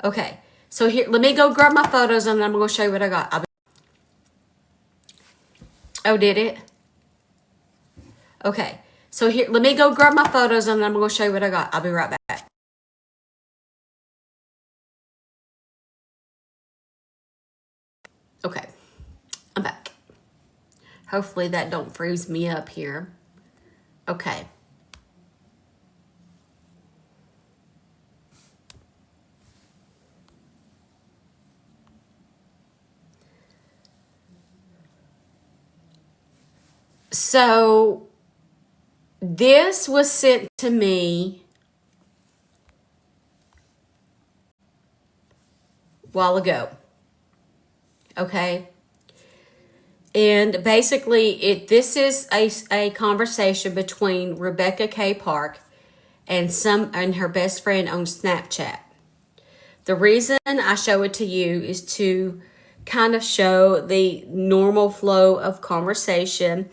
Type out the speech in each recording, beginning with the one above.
Okay, so here, let me go grab my photos and then I'm going to show you what I got. Oh, did it? Okay, so here, let me go grab my photos and then I'm going to show you what I got. I'll be right back. Okay, I'm back. Hopefully that don't freeze me up here. Okay. So this was sent to me a while ago. Okay. And basically, this is a conversation between Rebecca K. Park and her best friend on Snapchat. The reason I show it to you is to kind of show the normal flow of conversation,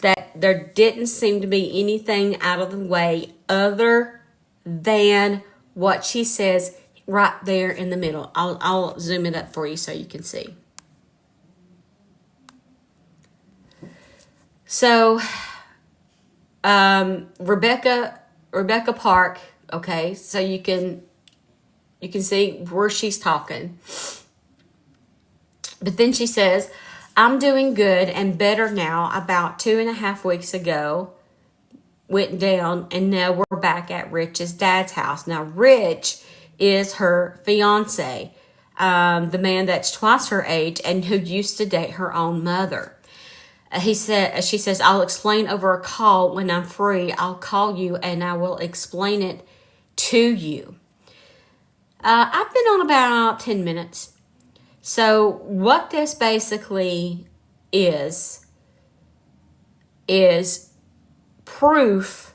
that there didn't seem to be anything out of the way other than what she says right there in the middle. I'll zoom it up for you so you can see. So, Rebecca Park, okay, so you can see where she's talking. But then she says, I'm doing good and better now. About 2.5 weeks ago, went down, and now we're back at Rich's dad's house. Now, Rich is her fiance, the man that's twice her age and who used to date her own mother. She says, I'll explain over a call when I'm free. I'll call you and I will explain it to you. I've been on about 10 minutes. So what this basically is proof.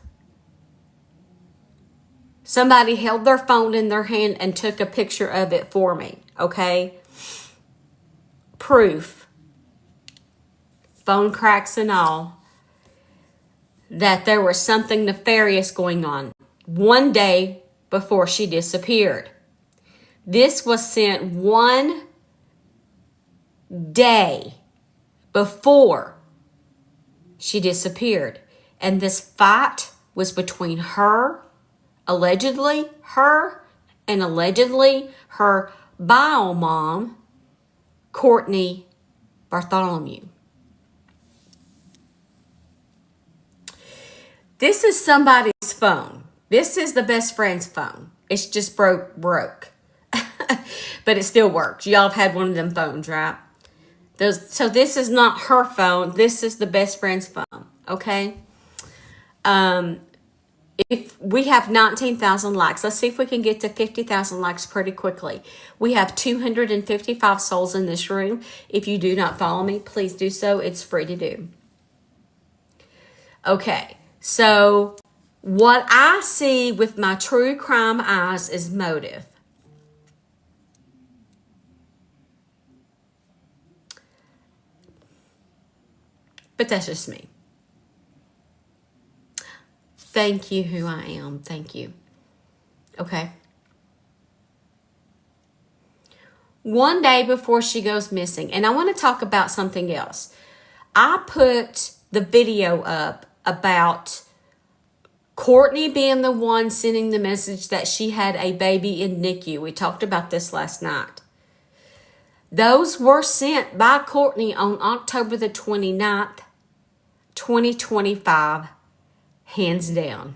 Somebody held their phone in their hand and took a picture of it for me, okay? Proof. Phone cracks and all, that there was something nefarious going on one day before she disappeared. This was sent one day before she disappeared. And this fight was between allegedly her bio mom, Courtney Bartholomew. This is somebody's phone. This is the best friend's phone. It's just broke. But it still works. Y'all have had one of them phones, right? So this is not her phone. This is the best friend's phone, okay? If we have 19,000 likes, let's see if we can get to 50,000 likes pretty quickly. We have 255 souls in this room. If you do not follow me, please do so. It's free to do. Okay. So what I see with my true crime eyes is motive. But that's just me. Thank you, who I am. Thank you. Okay. One day before she goes missing, and I want to talk about something else. I put the video up about Courtney being the one sending the message that she had a baby in NICU. We talked about this last night. Those were sent by Courtney on October the 29th, 2025, hands down.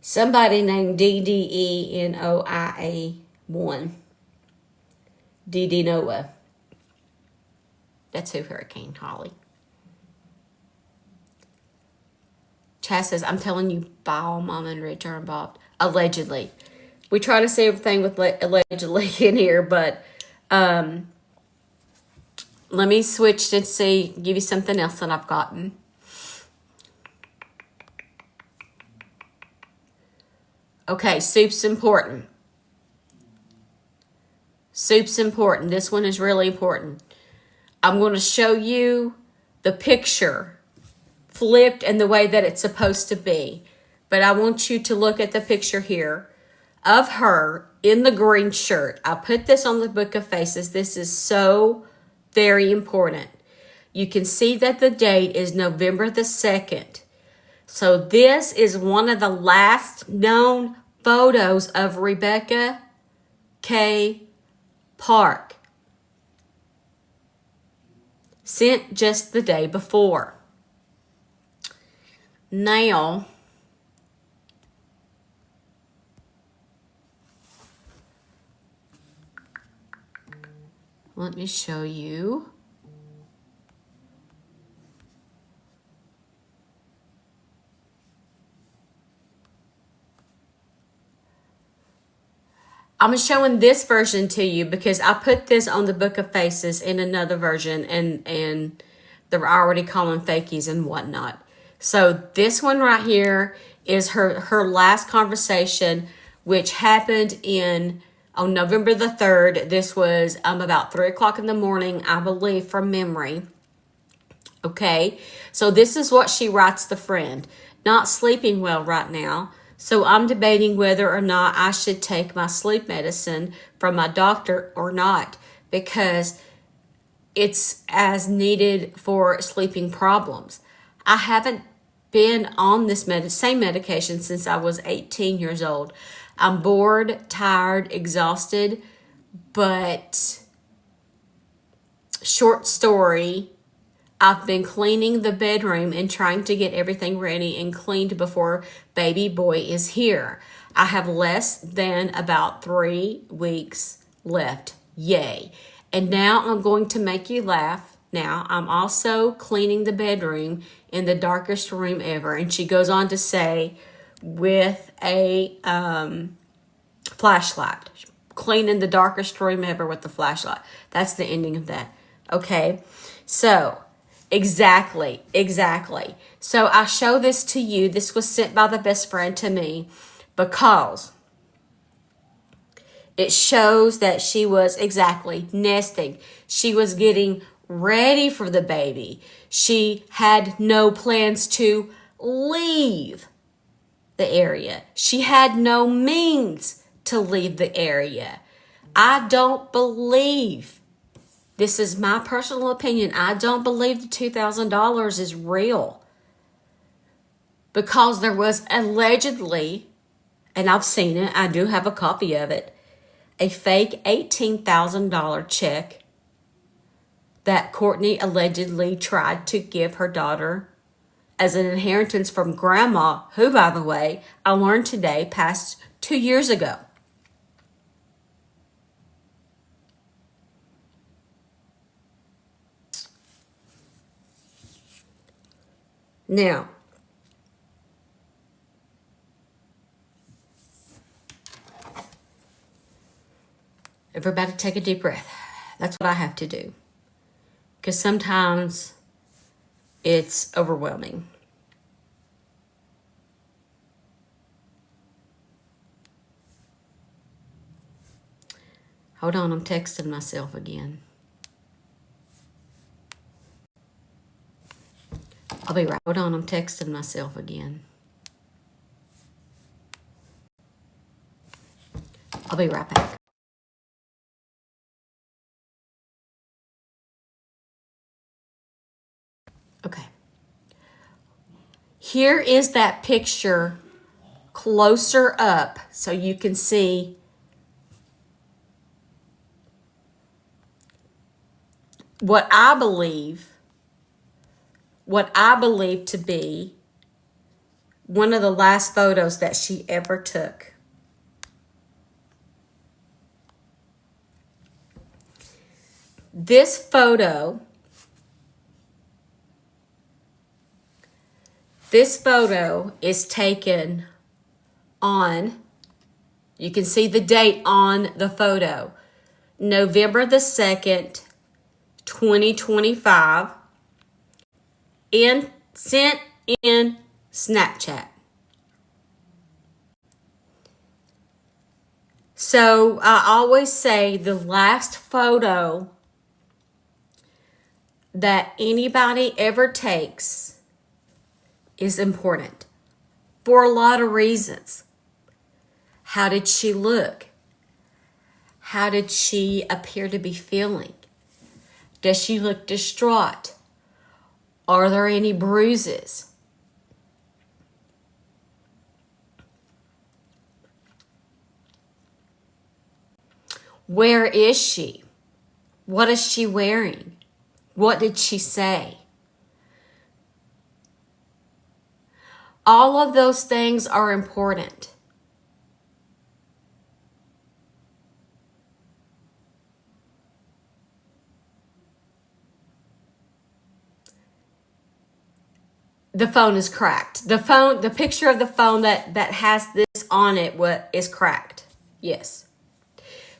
Somebody named DDENOIA1. DD Noah. That's who Hurricane Holly. Chaz says, I'm telling you, Bio Mama and Rich are involved. Allegedly. We try to say everything with allegedly in here, but let me switch and give you something else that I've gotten. Okay, soup's important. Soup's important. This one is really important. I'm going to show you the picture flipped and the way that it's supposed to be. But I want you to look at the picture here. of her in the green shirt. I put this on the Book of Faces. This is so very important. You can see that the date is November the 2nd. So this is one of the last known photos of Rebecca K. Park, sent just the day before. Now, let me show you. I'm showing this version to you because I put this on the Book of Faces in another version, and they're already calling fakies and whatnot. So this one right here is her last conversation, which happened on November the 3rd. This was about 3 o'clock in the morning, I believe, from memory. Okay, so this is what she writes the friend. Not sleeping well right now. So I'm debating whether or not I should take my sleep medicine from my doctor or not, because it's as needed for sleeping problems. I haven't been on this same medication since I was 18 years old. I'm bored, tired, exhausted, but short story, I've been cleaning the bedroom and trying to get everything ready and cleaned before baby boy is here. I have less than about 3 weeks left. Yay. And now I'm going to make you laugh. Now I'm also cleaning the bedroom in the darkest room ever. And she goes on to say, with a flashlight. Cleaning the darkest room ever with the flashlight. That's the ending of that. Okay. So Exactly. So I show this to you. This was sent by the best friend to me because it shows that she was nesting. She was getting ready for the baby. She had no plans to leave the area. She had no means to leave the area. I don't believe, this is my personal opinion, I don't believe the $2,000 is real. Because there was allegedly, and I've seen it, I do have a copy of it, a fake $18,000 check that Courtney allegedly tried to give her daughter as an inheritance from grandma, who, by the way, I learned today passed 2 years ago. Now, everybody take a deep breath. That's what I have to do. Because sometimes it's overwhelming. Hold on, I'm texting myself again. I'll be right. Hold on, I'm texting myself again. I'll be right back. Okay. Here is that picture closer up so you can see what I believe to be one of the last photos that she ever took. This photo is taken on, you can see the date on the photo, November the 2nd, 2025, and sent in Snapchat. So I always say the last photo that anybody ever takes is important for a lot of reasons. How did she look? How did she appear to be feeling? Does she look distraught? Are there any bruises? Where is she? What is she wearing? What did she say? All of those things are important. The phone is cracked. The picture of the phone that has this on it is cracked. Yes.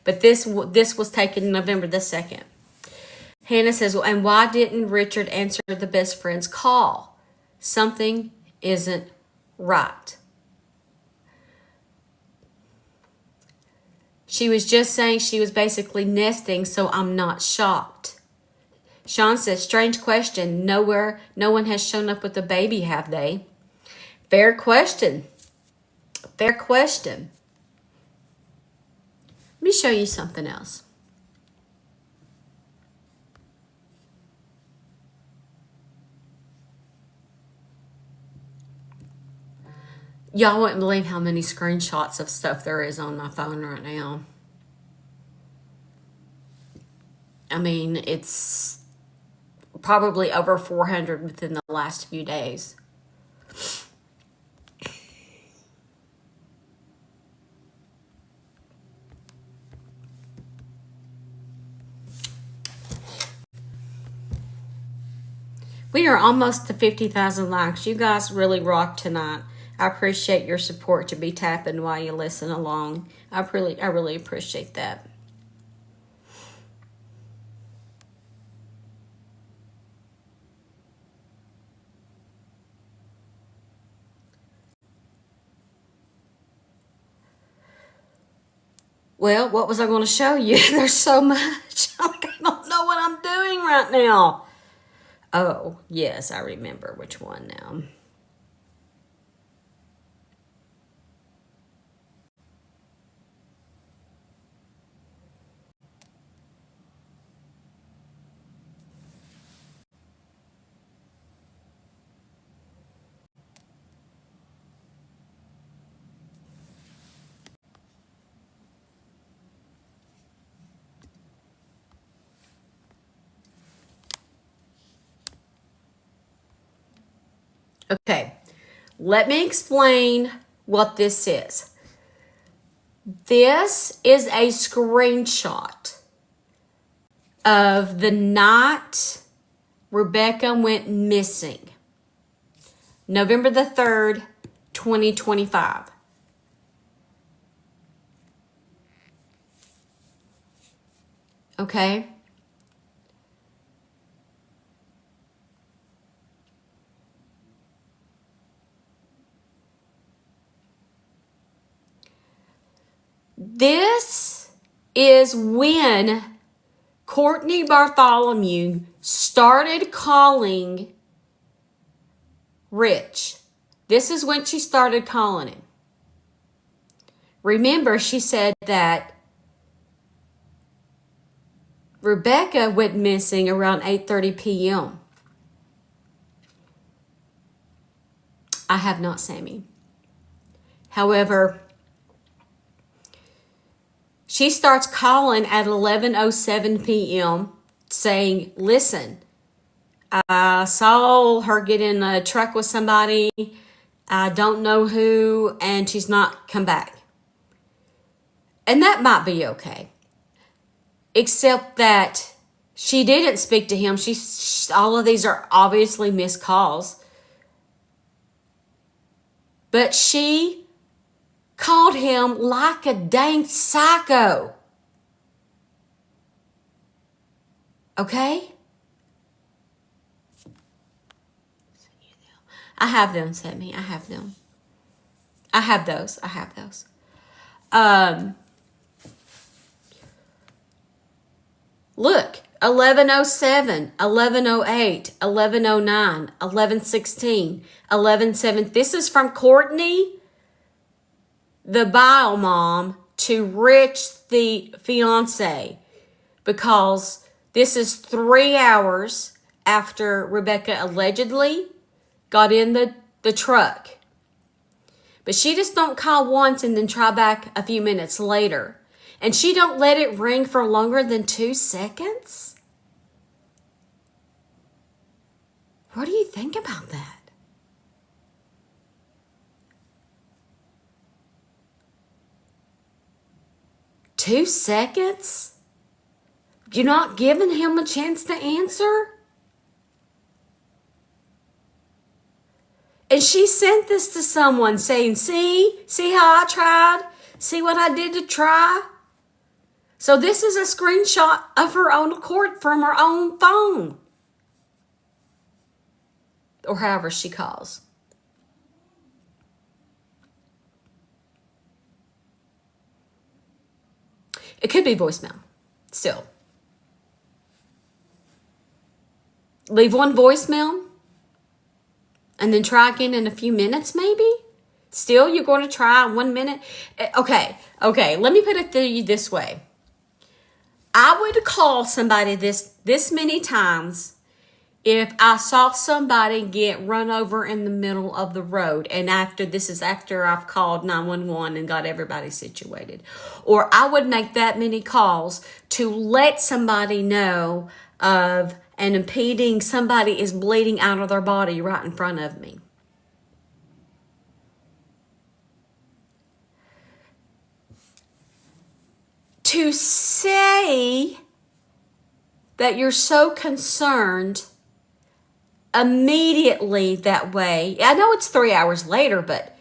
But this was taken November the 2nd. Hannah says, well, and why didn't Richard answer the best friend's call? Something isn't right. She was just saying she was basically nesting, so I'm not shocked. Sean says, strange question. No one has shown up with the baby, have they? Fair question. Fair question. Let me show you something else. Y'all wouldn't believe how many screenshots of stuff there is on my phone right now. I mean, it's probably over 400 within the last few days. We are almost to 50,000 likes. You guys really rock tonight. I appreciate your support to be tapping while you listen along. I really appreciate that. Well, what was I going to show you? There's so much. I don't know what I'm doing right now. Oh, yes, I remember which one now. Okay, let me explain what this is. This is a screenshot of the night Rebecca went missing. November the 3rd, 2025. Okay? This is when Courtney Bartholomew started calling Rich. This is when she started calling him. Remember, she said that Rebecca went missing around 8:30 p.m. I have not, Sammy. However, she starts calling at 11:07 p.m. saying, listen, I saw her get in a truck with somebody. I don't know who, and she's not come back. And that might be okay. Except that she didn't speak to him. All of these are obviously missed calls. But she called him like a dang psycho. Okay? I have them, Sammy. I have them. I have those. Look, 11:07, 11:08, 11:09, 11:16, 11:07. This is from Courtney the bio mom to Rich, the fiance, because this is 3 hours after Rebecca allegedly got in the truck. But she just don't call once and then try back a few minutes later. And she don't let it ring for longer than 2 seconds? What do you think about that? Two seconds? You're not giving him a chance to answer? And she sent this to someone saying, see how I tried? See what I did to try? So this is a screenshot of her own accord from her own phone. Or however she calls. It could be voicemail. Still. Leave one voicemail. And then try again in a few minutes, maybe? Still, you're going to try 1 minute? Okay. Let me put it to you this way. I would call somebody this many times if I saw somebody get run over in the middle of the road. And after I've called 911 and got everybody situated. Or I would make that many calls to let somebody know of and impeding, somebody is bleeding out of their body right in front of me. To say that you're so concerned immediately that way, I know it's 3 hours later, but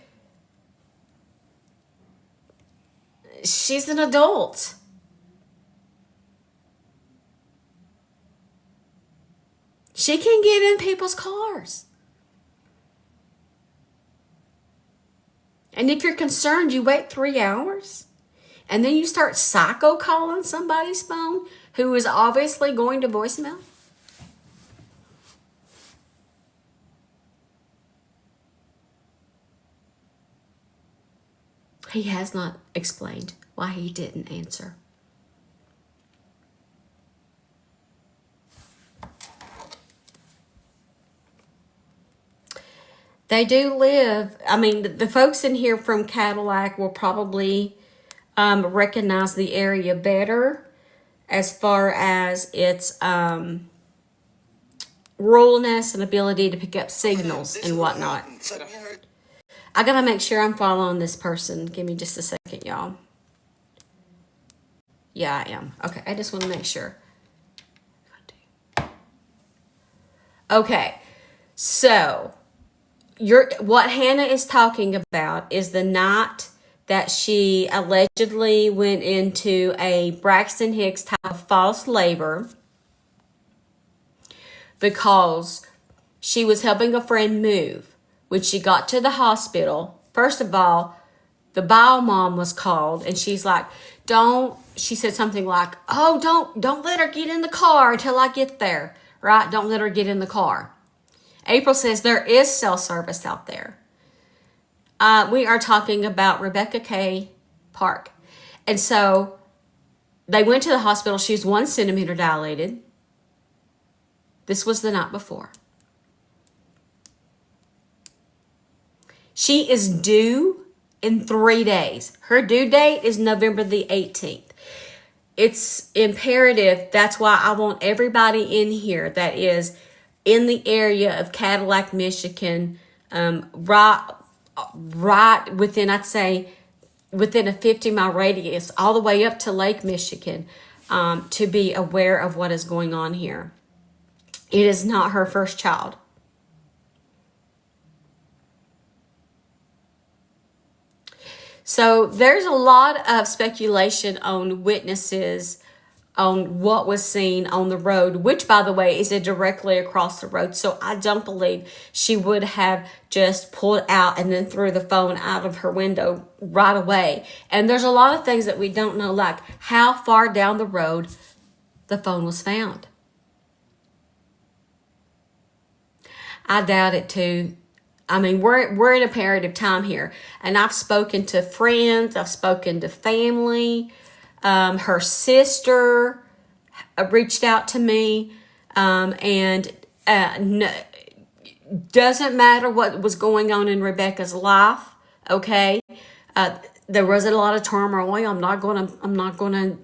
she's an adult. She can get in people's cars. And if you're concerned, you wait 3 hours. And then you start psycho calling somebody's phone who is obviously going to voicemail. He has not explained why he didn't answer. They do live, the folks in here from Cadillac will probably recognize the area better as far as its ruralness and ability to pick up signals and whatnot. I gotta make sure I'm following this person. Give me just a second, y'all. Yeah, I am. Okay, I just want to make sure. Okay, so what Hannah is talking about is the night that she allegedly went into a Braxton Hicks type of false labor because she was helping a friend move. When she got to the hospital, first of all, the bio mom was called and she's like, she said something like, oh, don't let her get in the car until I get there, right? Don't let her get in the car. April says there is cell service out there. We are talking about Rebecca K. Park. And so they went to the hospital. She was 1 centimeter dilated. This was the night before. She is due in 3 days. Her due date is November the 18th. It's imperative. That's why I want everybody in here that is in the area of Cadillac, Michigan, right within, I'd say, within a 50-mile radius, all the way up to Lake Michigan, to be aware of what is going on here. It is not her first child. So there's a lot of speculation on witnesses on what was seen on the road, which, by the way, is directly across the road. So I don't believe she would have just pulled out and then threw the phone out of her window right away. And there's a lot of things that we don't know, like how far down the road the phone was found. I doubt it too. I mean, we're in a period of time here, and I've spoken to friends, I've spoken to family. Her sister reached out to me, and no, doesn't matter what was going on in Rebecca's life. Okay, there was a lot of turmoil. I'm not gonna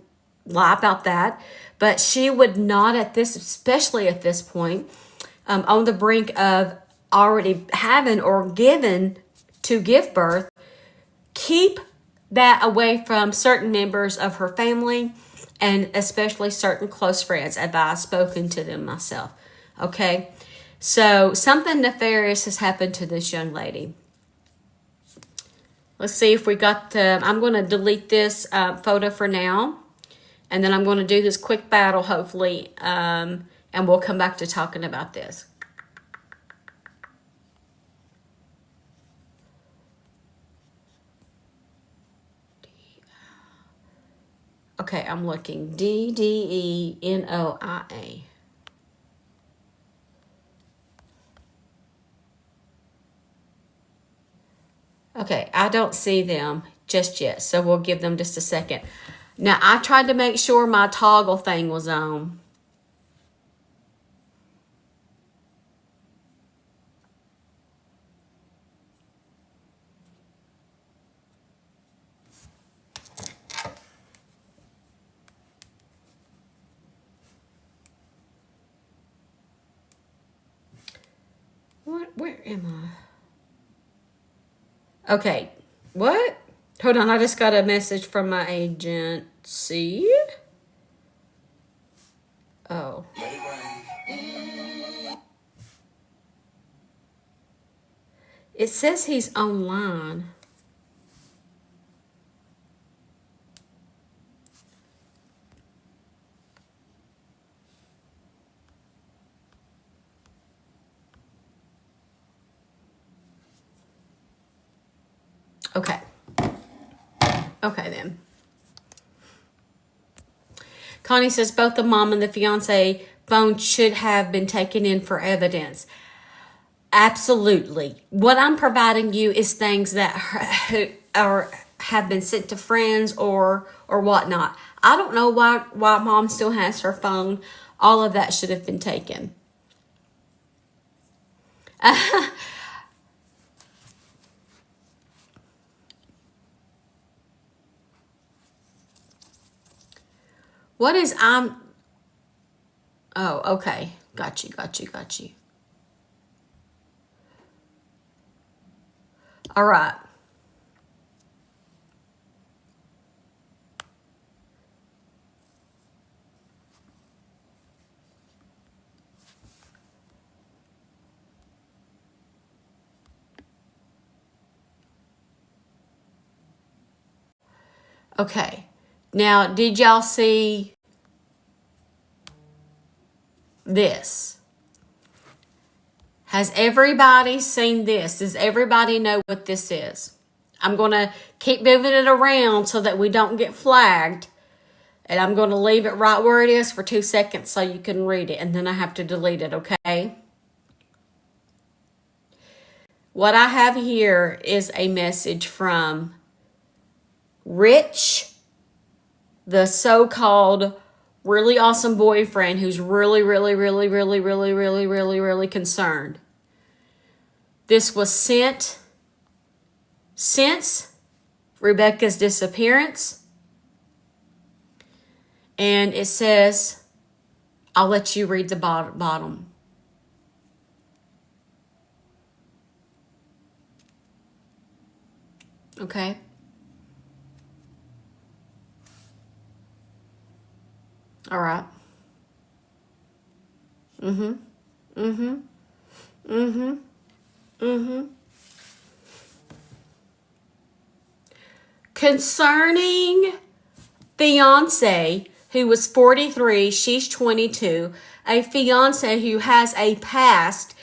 lie about that, but she would not at this, especially at this point, on the brink of already having or given to give birth, keep that away from certain members of her family and especially certain close friends, as I've spoken to them myself. Okay, so something nefarious has happened to this young lady. Let's see if we got the, I'm going to delete this photo for now, and then I'm going to do this quick battle, hopefully, and we'll come back to talking about this. Okay, I'm looking. DDENOIA. Okay, I don't see them just yet, so we'll give them just a second. Now, I tried to make sure my toggle thing was on. Where am I? Okay, what? Hold on, I just got a message from my agency. Oh. It says he's online. Okay. Okay, then. Connie says both the mom and the fiance phone should have been taken in for evidence. Absolutely. What I'm providing you is things that have been sent to friends or whatnot. I don't know why mom still has her phone. All of that should have been taken. What is I'm? Oh, okay. Got you. All right. Okay. Now, did y'all see this? Has everybody seen this? Does everybody know what this is? I'm going to keep moving it around so that we don't get flagged. And I'm going to leave it right where it is for 2 seconds so you can read it. And then I have to delete it, okay? What I have here is a message from Rich, the so-called really awesome boyfriend who's really concerned. This was sent since Rebecca's disappearance. And it says, I'll let you read the bottom. Okay? All right. Concerning fiance who was 43, she's 22, a fiance who has a past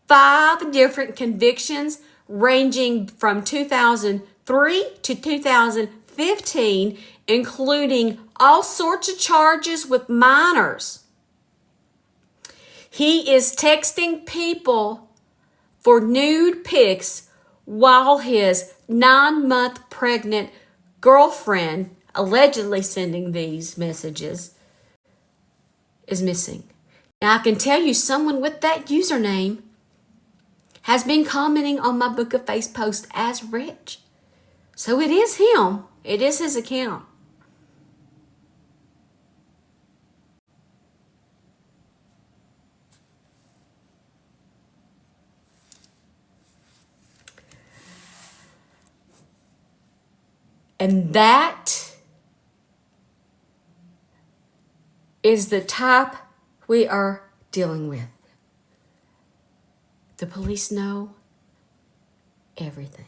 5 different convictions ranging from 2003 to 2015, including all sorts of charges with minors. He is texting people for nude pics while his 9-month pregnant girlfriend, allegedly sending these messages, is missing. Now, I can tell you someone with that username has been commenting on my Book of Face post as Rich. So it is him. It is his account. And that is the type we are dealing with. The police know everything.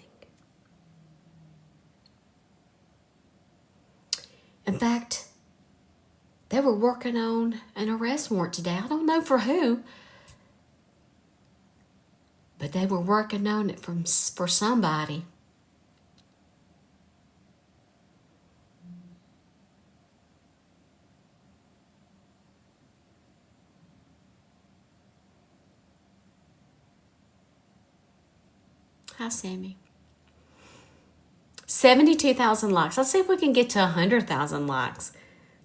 In fact, they were working on an arrest warrant today. I don't know for who, but they were working on it for somebody. Hi, Sammy. 72,000 likes. Let's see if we can get to 100,000 likes.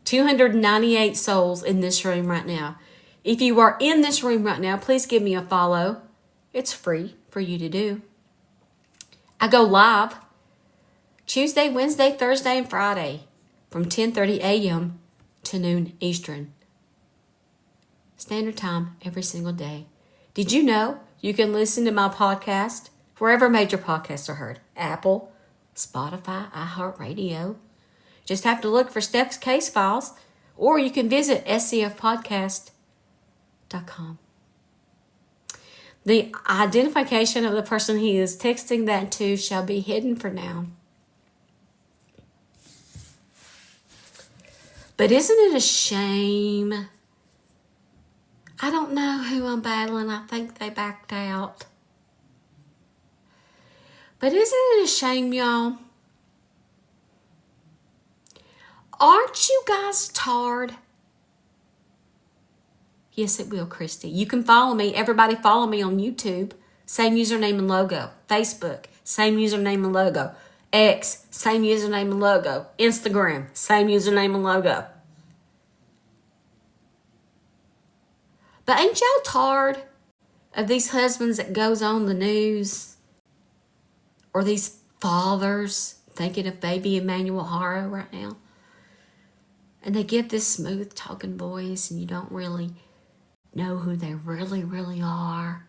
298 souls in this room right now. If you are in this room right now, please give me a follow. It's free for you to do. I go live Tuesday, Wednesday, Thursday, and Friday from 10:30 a.m. to noon Eastern Standard Time every single day. Did you know you can listen to my podcast wherever major podcasts are heard? Apple, Spotify, iHeartRadio. Just have to look for Steph's Case Files, or you can visit scfpodcast.com. The identification of the person he is texting that to shall be hidden for now. But isn't it a shame? I don't know who I'm battling. I think they backed out. But isn't it a shame, y'all? Aren't you guys tired? Yes, it will, Christy. You can follow me. Everybody follow me on YouTube. Same username and logo. Facebook, same username and logo. X, same username and logo. Instagram, same username and logo. But ain't y'all tired of these husbands that goes on the news? Or these fathers thinking of baby Emmanuel Haro right now? And they give this smooth talking voice and you don't really know who they really, really are.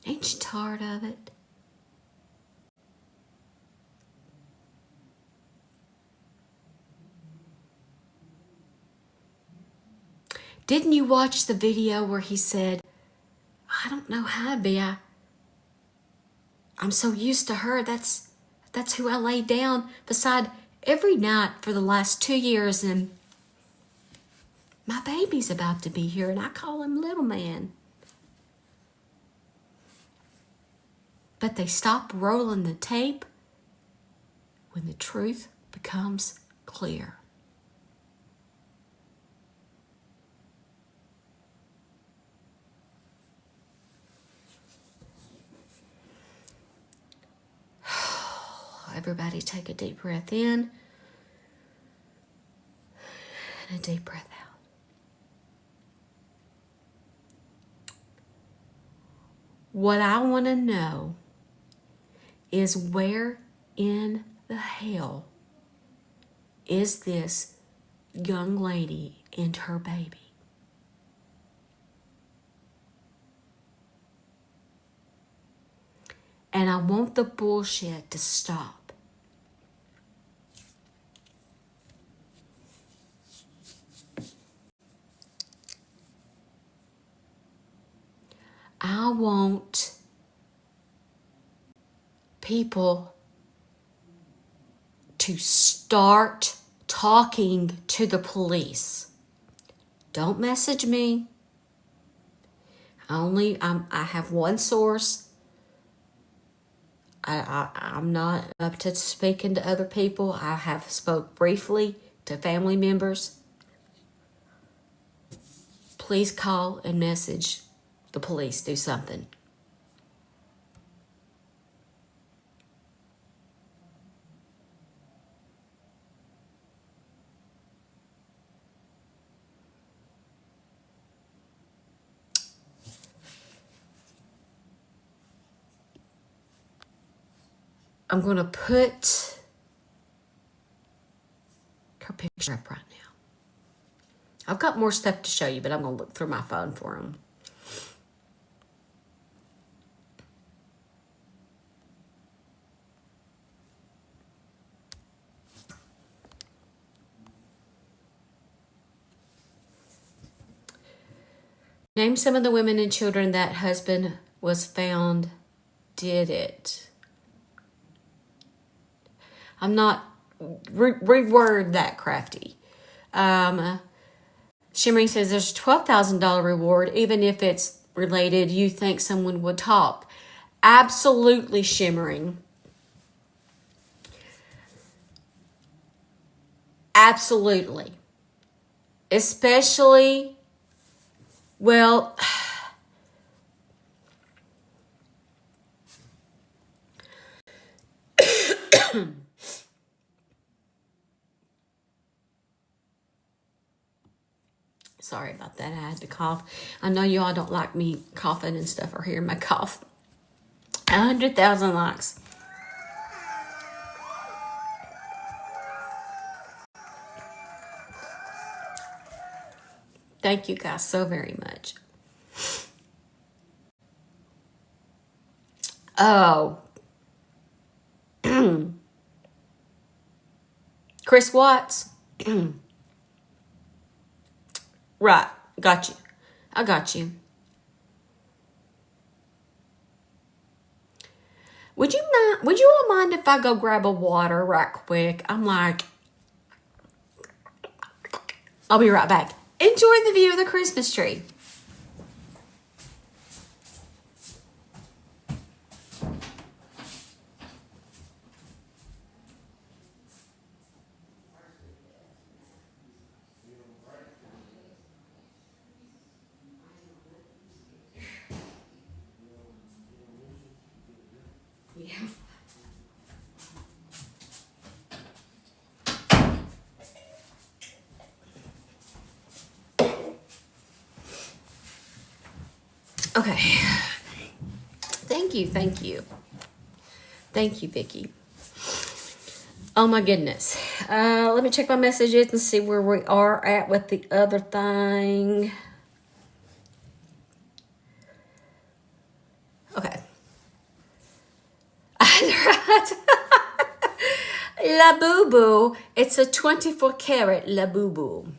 Ain't you tired of it? Didn't you watch the video where he said, I don't know how to be. I'm so used to her. That's who I lay down beside every night for the last 2 years, and my baby's about to be here, and I call him little man. But they stop rolling the tape when the truth becomes clear. Everybody take a deep breath in and a deep breath out. What I want to know is where in the hell is this young lady and her baby? And I want the bullshit to stop. I want people to start talking to the police. Don't message me. I have one source. I'm not up to speaking to other people. I have spoke briefly to family members. please call and message the police. Do something. I'm going to put her picture up right now. I've got more stuff to show you, but I'm going to look through my phone for them. Name some of the women and children that husband was found did it. I'm not, reword that, Crafty. Shimmering says there's a $12,000 reward, even if it's related, you think someone would talk. Absolutely, Shimmering. Absolutely. Especially, well, sorry about that. I had to cough. I know you all don't like me coughing and stuff or hearing my cough. 100,000 likes. Thank you guys so very much. Oh. Chris Watts. Right. Got you. I got you. Would you all mind if I go grab a water right quick? I'm like, I'll be right back. Enjoy the view of the Christmas tree. Yeah. Okay. Thank you. Thank you, Vicki. Oh my goodness. Let me check my messages and see where we are at with the other thing. Okay. Labubu. It's a 24 karat Labubu.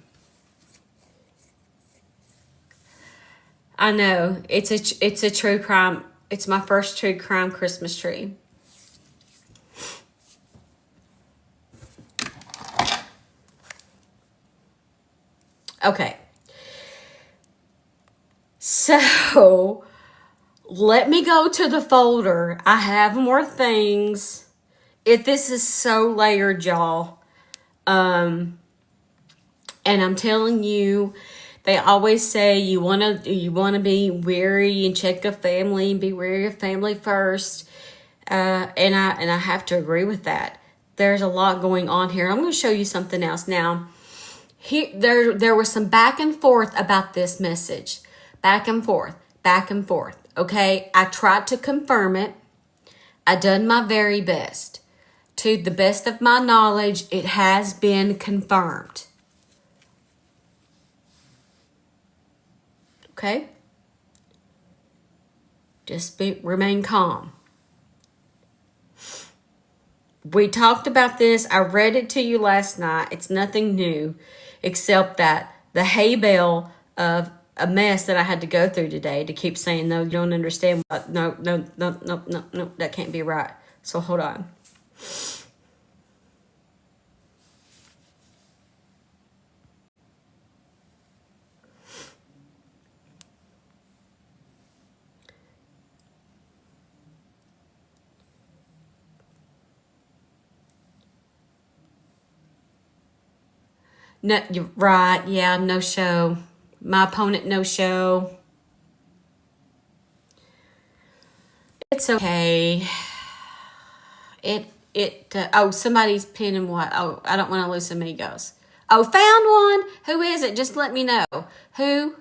I know. It's a true crime. It's my first true crime Christmas tree. Okay. So, let me go to the folder. I have more things. This is so layered, y'all. And I'm telling you, they always say you wanna be wary and check a family and be wary of family first. And I have to agree with that. There's a lot going on here. I'm going to show you something else now. There was some back and forth about this message. Back and forth. Okay, I tried to confirm it. I done my very best. To the best of my knowledge, it has been confirmed. Okay? Just remain calm. We talked about this. I read it to you last night. It's nothing new, except that the hay bale of a mess that I had to go through today to keep saying, no, you don't understand. No, that can't be right. So hold on. No, you're right. Yeah, no show. My opponent no show. It's okay. Oh, somebody's pinning what? Oh, I don't want to lose amigos. Oh, found one. Who is it? Just let me know. Who?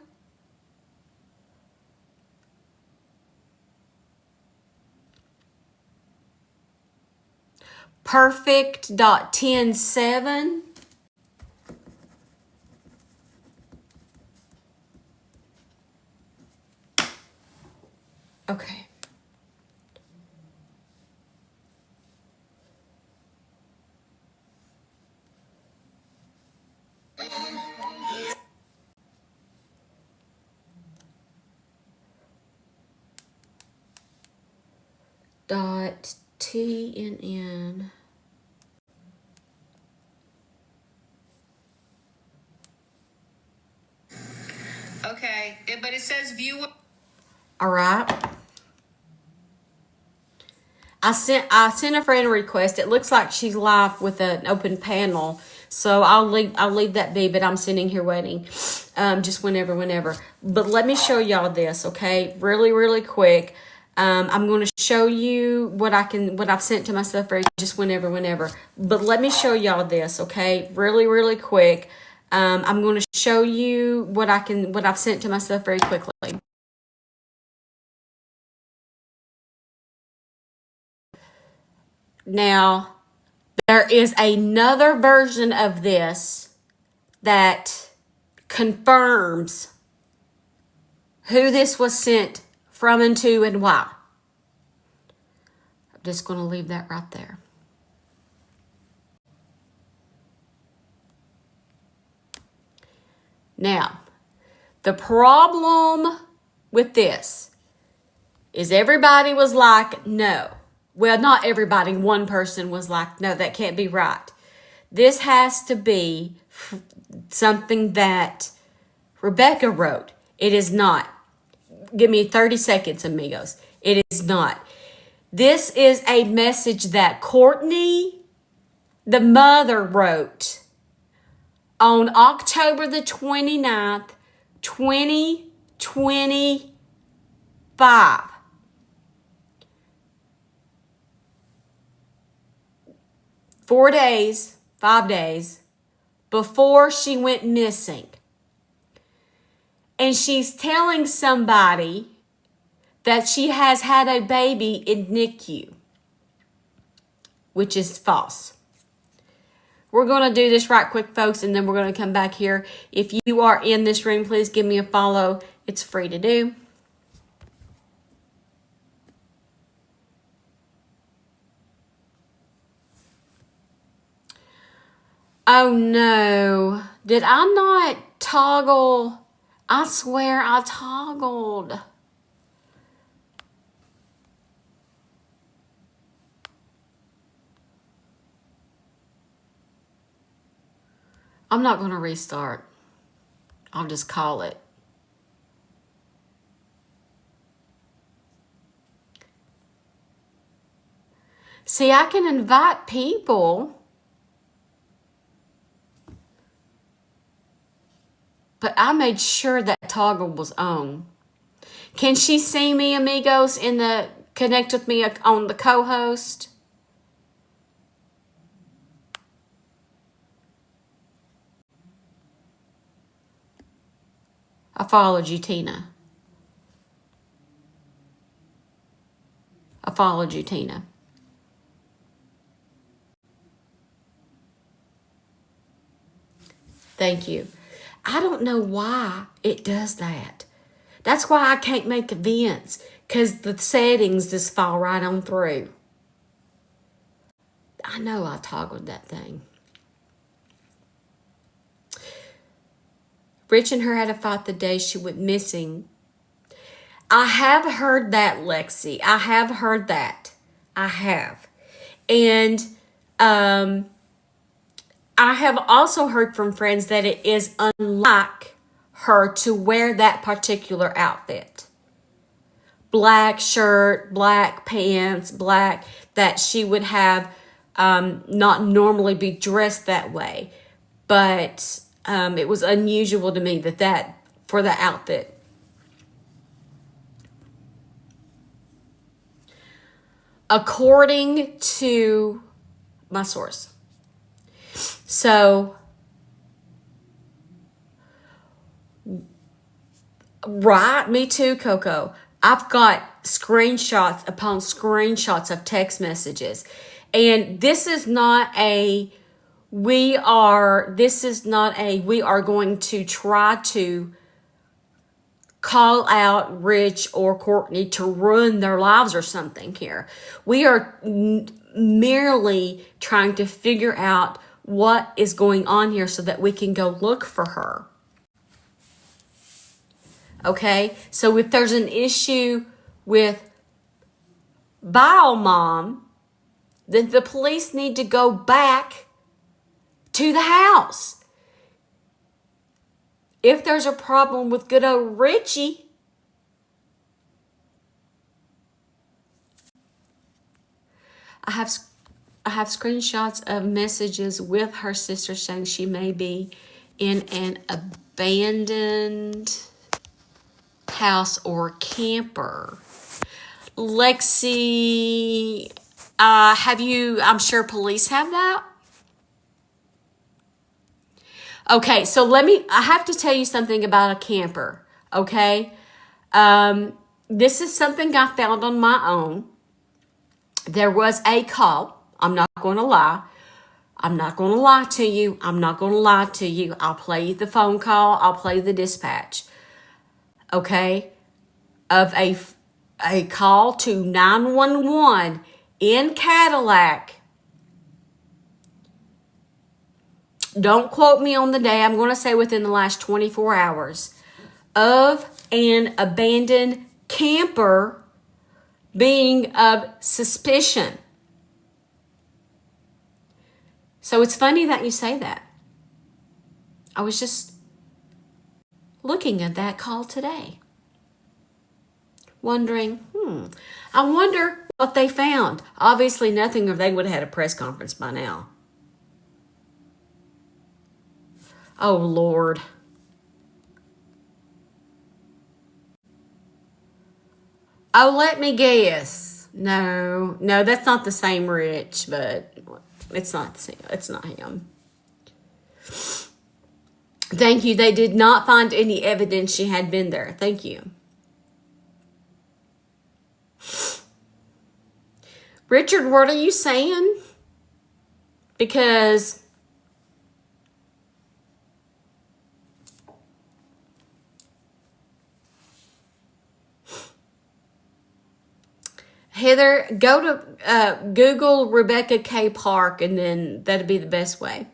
Perfect.107. Okay. .TNN. Okay, but it says viewer. All right. I sent a friend a request. It looks like she's live with an open panel, so I'll leave that be. But I'm sitting here waiting, just whenever. But let me show y'all this, okay? Really quick. I'm going to show you what I've sent to myself for just whenever. But let me show y'all this, okay? Really quick. I'm going to show you what I've sent to myself very quickly. Now, there is another version of this that confirms who this was sent from and to and why. I'm just going to leave that right there. Now, the problem with this is everybody was like, no. Well, not everybody. One person was like, no, that can't be right. This has to be something that Rebecca wrote. It is not. Give me 30 seconds, amigos. It is not. This is a message that Courtney, the mother, wrote on October the 29th, 2025. Five days before she went missing. And she's telling somebody that she has had a baby in NICU, which is false. We're going to do this right quick, folks, and then we're going to come back here. If you are in this room, please give me a follow. It's free to do. Oh no, did I not toggle? I swear I toggled. I'm not going to restart. I'll just call it. See, I can invite people, but I made sure that toggle was on. Can she see me, amigos, in the connect with me on the co-host? I followed you, Tina. I followed you, Tina. Thank you. I don't know why it does that. That's why I can't make events, because the settings just fall right on through. I know I toggled that thing. Rich and her had a fight the day she went missing. I have heard that, Lexi. I have heard that. I have. And I have also heard from friends that it is unlike her to wear that particular outfit. Black shirt, black pants, black, that she would have not normally be dressed that way. But it was unusual to me that for the outfit. According to my source. So, right, me too, Coco. I've got screenshots upon screenshots of text messages. And this is not a we are going to try to call out Rich or Courtney to ruin their lives or something here. We are merely trying to figure out what is going on here so that we can go look for her. Okay, so if there's an issue with Bio Mom, then the police need to go back to the house. If there's a problem with good old Richie, I have screenshots of messages with her sister saying she may be in an abandoned house or camper. Lexi, I'm sure police have that. Okay, so I have to tell you something about a camper, okay? This is something I found on my own. There was a call. I'm not going to lie. I'm not going to lie to you. I'll play the phone call. I'll play the dispatch. Okay? Of a call to 911 in Cadillac. Don't quote me on the day. I'm going to say within the last 24 hours. Of an abandoned camper being of suspicion. So it's funny that you say that. I was just looking at that call today. Wondering, I wonder what they found. Obviously nothing, or they would have had a press conference by now. Oh, Lord. Oh, let me guess. No, that's not the same Rich, but it's not the same. It's not him. Thank you. They did not find any evidence she had been there. Thank you. Richard, what are you saying? Because Heather, go to Google Rebecca K. Park, and then that'd be the best way.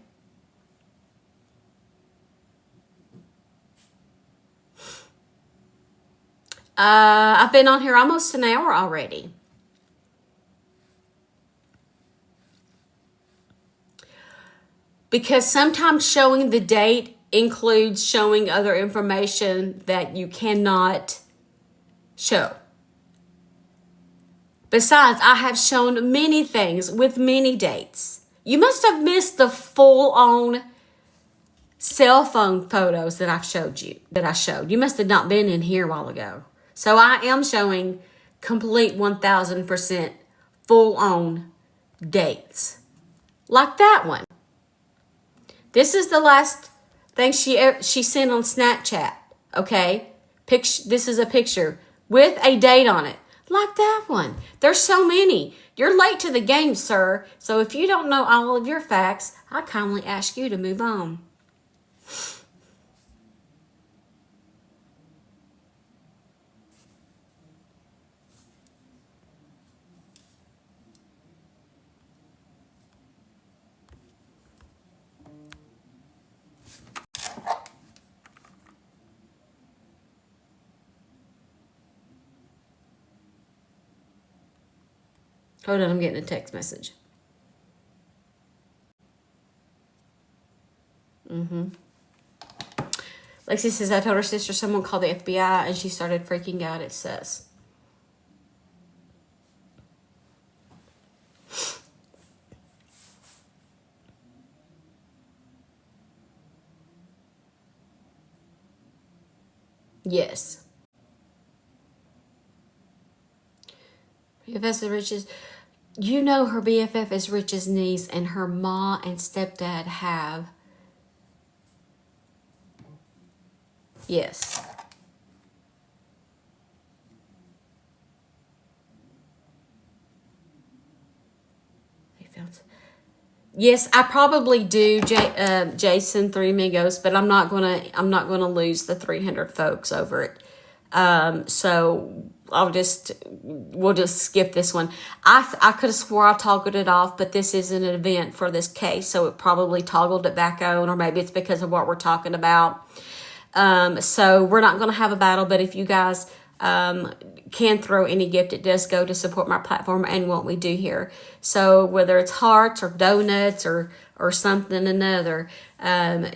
I've been on here almost an hour already. Because sometimes showing the date includes showing other information that you cannot show. Besides, I have shown many things with many dates. You must have missed the full-on cell phone photos that I showed. You must have not been in here a while ago. So I am showing complete 1000% full-on dates. Like that one. This is the last thing she sent on Snapchat, okay? This is a picture with a date on it. Like that one. There's so many. You're late to the game, sir. So if you don't know all of your facts, I kindly ask you to move on. Hold on, I'm getting a text message. Lexi says, I told her sister someone called the FBI and she started freaking out, it says. Yes. BFF is Rich's. You know her BFF is Rich's niece, and her ma and stepdad have. Yes. Yes, I probably do, Jason Three Amigos, but I'm not gonna lose the 300 folks over it. So we'll just skip this one. I could have swore I toggled it off, but this isn't an event for this case, so it probably toggled it back on, or maybe it's because of what we're talking about. So we're not going to have a battle, but if you guys can throw any gift, it does go to support my platform and what we do here. So whether it's hearts or donuts or something another,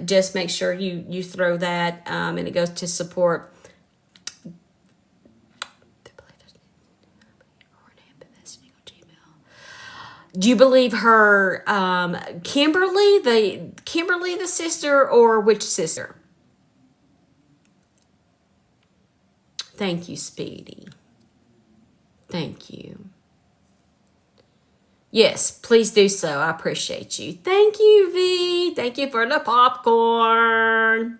just make sure you throw that, and it goes to support. Do you believe her, Kimberly the sister, or which sister? Thank you, Speedy. Thank you. Yes, please do so. I appreciate you. Thank you, V. Thank you for the popcorn.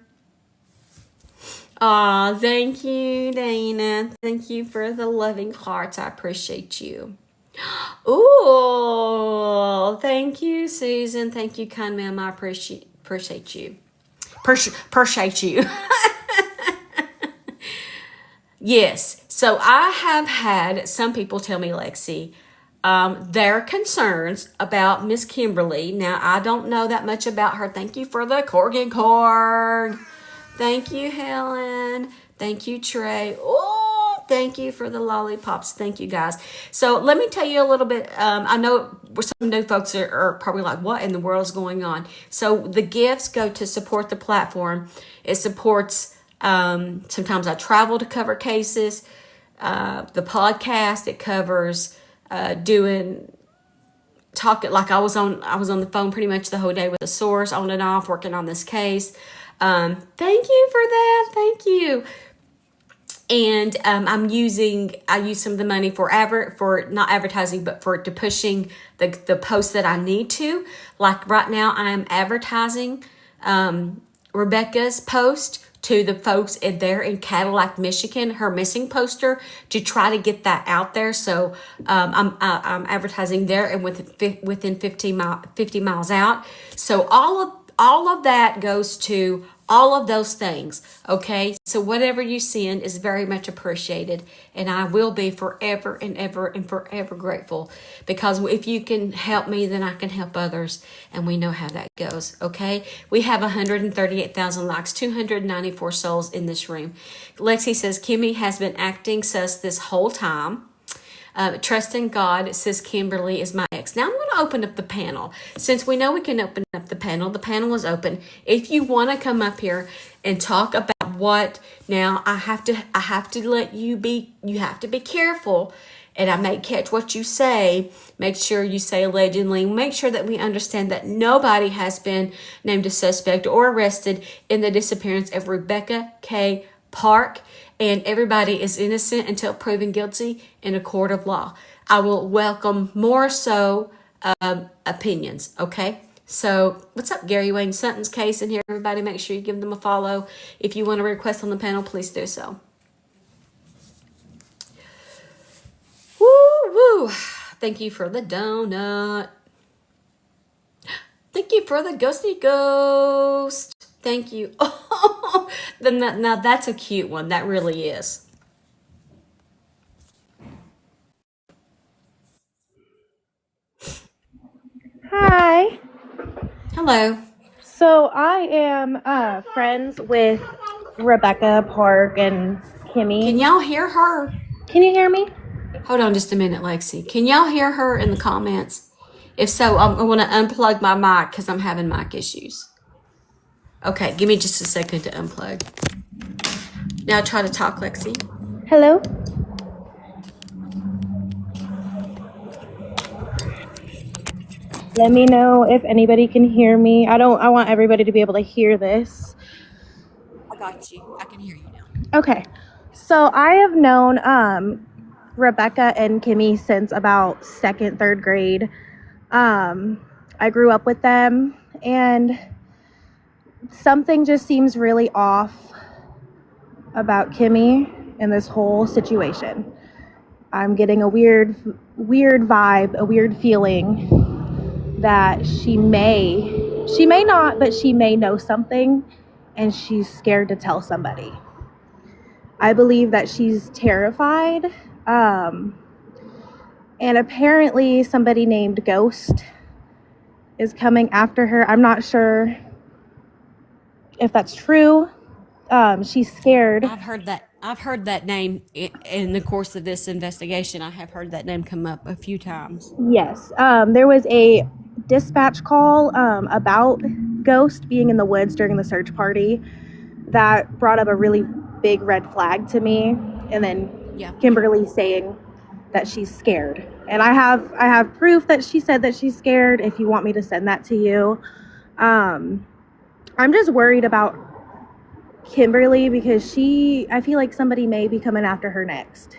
Aw, thank you, Dana. Thank you for the loving hearts. I appreciate you. Ooh, thank you, Susan. Thank you, kind ma'am. I appreciate you. Appreciate you. Yes. So I have had some people tell me, Lexi, their concerns about Miss Kimberly. Now, I don't know that much about her. Thank you for the Corgan Corg. Thank you, Helen. Thank you, Trey. Oh, thank you for the lollipops. Thank you, guys. So let me tell you a little bit. I know some new folks are probably like, what in the world is going on? So the gifts go to support the platform. It supports, sometimes I travel to cover cases. The podcast, it covers talking, like I was on the phone pretty much the whole day with the source, on and off, working on this case. Thank you for that. Thank you. And I use some of the money for not advertising, but for pushing the posts that I need to. Like right now, I am advertising Rebecca's post to the folks there in Cadillac, Michigan, her missing poster, to try to get that out there. So I'm advertising there and within 50 miles out. So all of that goes to all of those things. Okay. So whatever you send is very much appreciated. And I will be forever and ever and forever grateful, because if you can help me, then I can help others. And we know how that goes. Okay. We have 138,000 likes, 294 souls in this room. Lexi says, Kimmy has been acting sus this whole time. Trust in God, says Kimberly, is my ex. Now I'm going to open up the panel. Since we know we can open up the panel is open. If you want to come up here and talk about what, now I have to let you have to be careful, and I may catch what you say. Make sure you say allegedly. Make sure that we understand that nobody has been named a suspect or arrested in the disappearance of Rebecca K. Park. And everybody is innocent until proven guilty in a court of law. I will welcome more so opinions, okay? So what's up, Gary Wayne Sutton's case in here? Everybody make sure you give them a follow. If you want to request on the panel, please do so. Woo, woo. Thank you for the donut. Thank you for the ghosty ghost. Thank you. Oh, now that's a cute one. That really is. Hi. Hello. So I am friends with Rebecca Park and Kimmy. Can y'all hear her? Can you hear me? Hold on just a minute, Lexi. Can y'all hear her in the comments? If so, I want to unplug my mic because I'm having mic issues. Okay, give me just a second to unplug. Now try to talk, Lexi. Hello? Let me know if anybody can hear me. I want everybody to be able to hear this. I got you. I can hear you now. Okay. So I have known Rebecca and Kimmy since about second, third grade. I grew up with them, and something just seems really off about Kimmy and this whole situation. I'm getting a weird vibe, a weird feeling that she may not, but she may know something, and she's scared to tell somebody. I believe that she's terrified. And apparently somebody named Ghost is coming after her. I'm not sure if that's true. She's scared. I've heard that name in the course of this investigation. I have heard that name come up a few times. Yes. There was a dispatch call about Ghost being in the woods during the search party that brought up a really big red flag to me. And then Kimberly saying that she's scared. And I have proof that she said that she's scared if you want me to send that to you. I'm just worried about Kimberly because I feel like somebody may be coming after her next.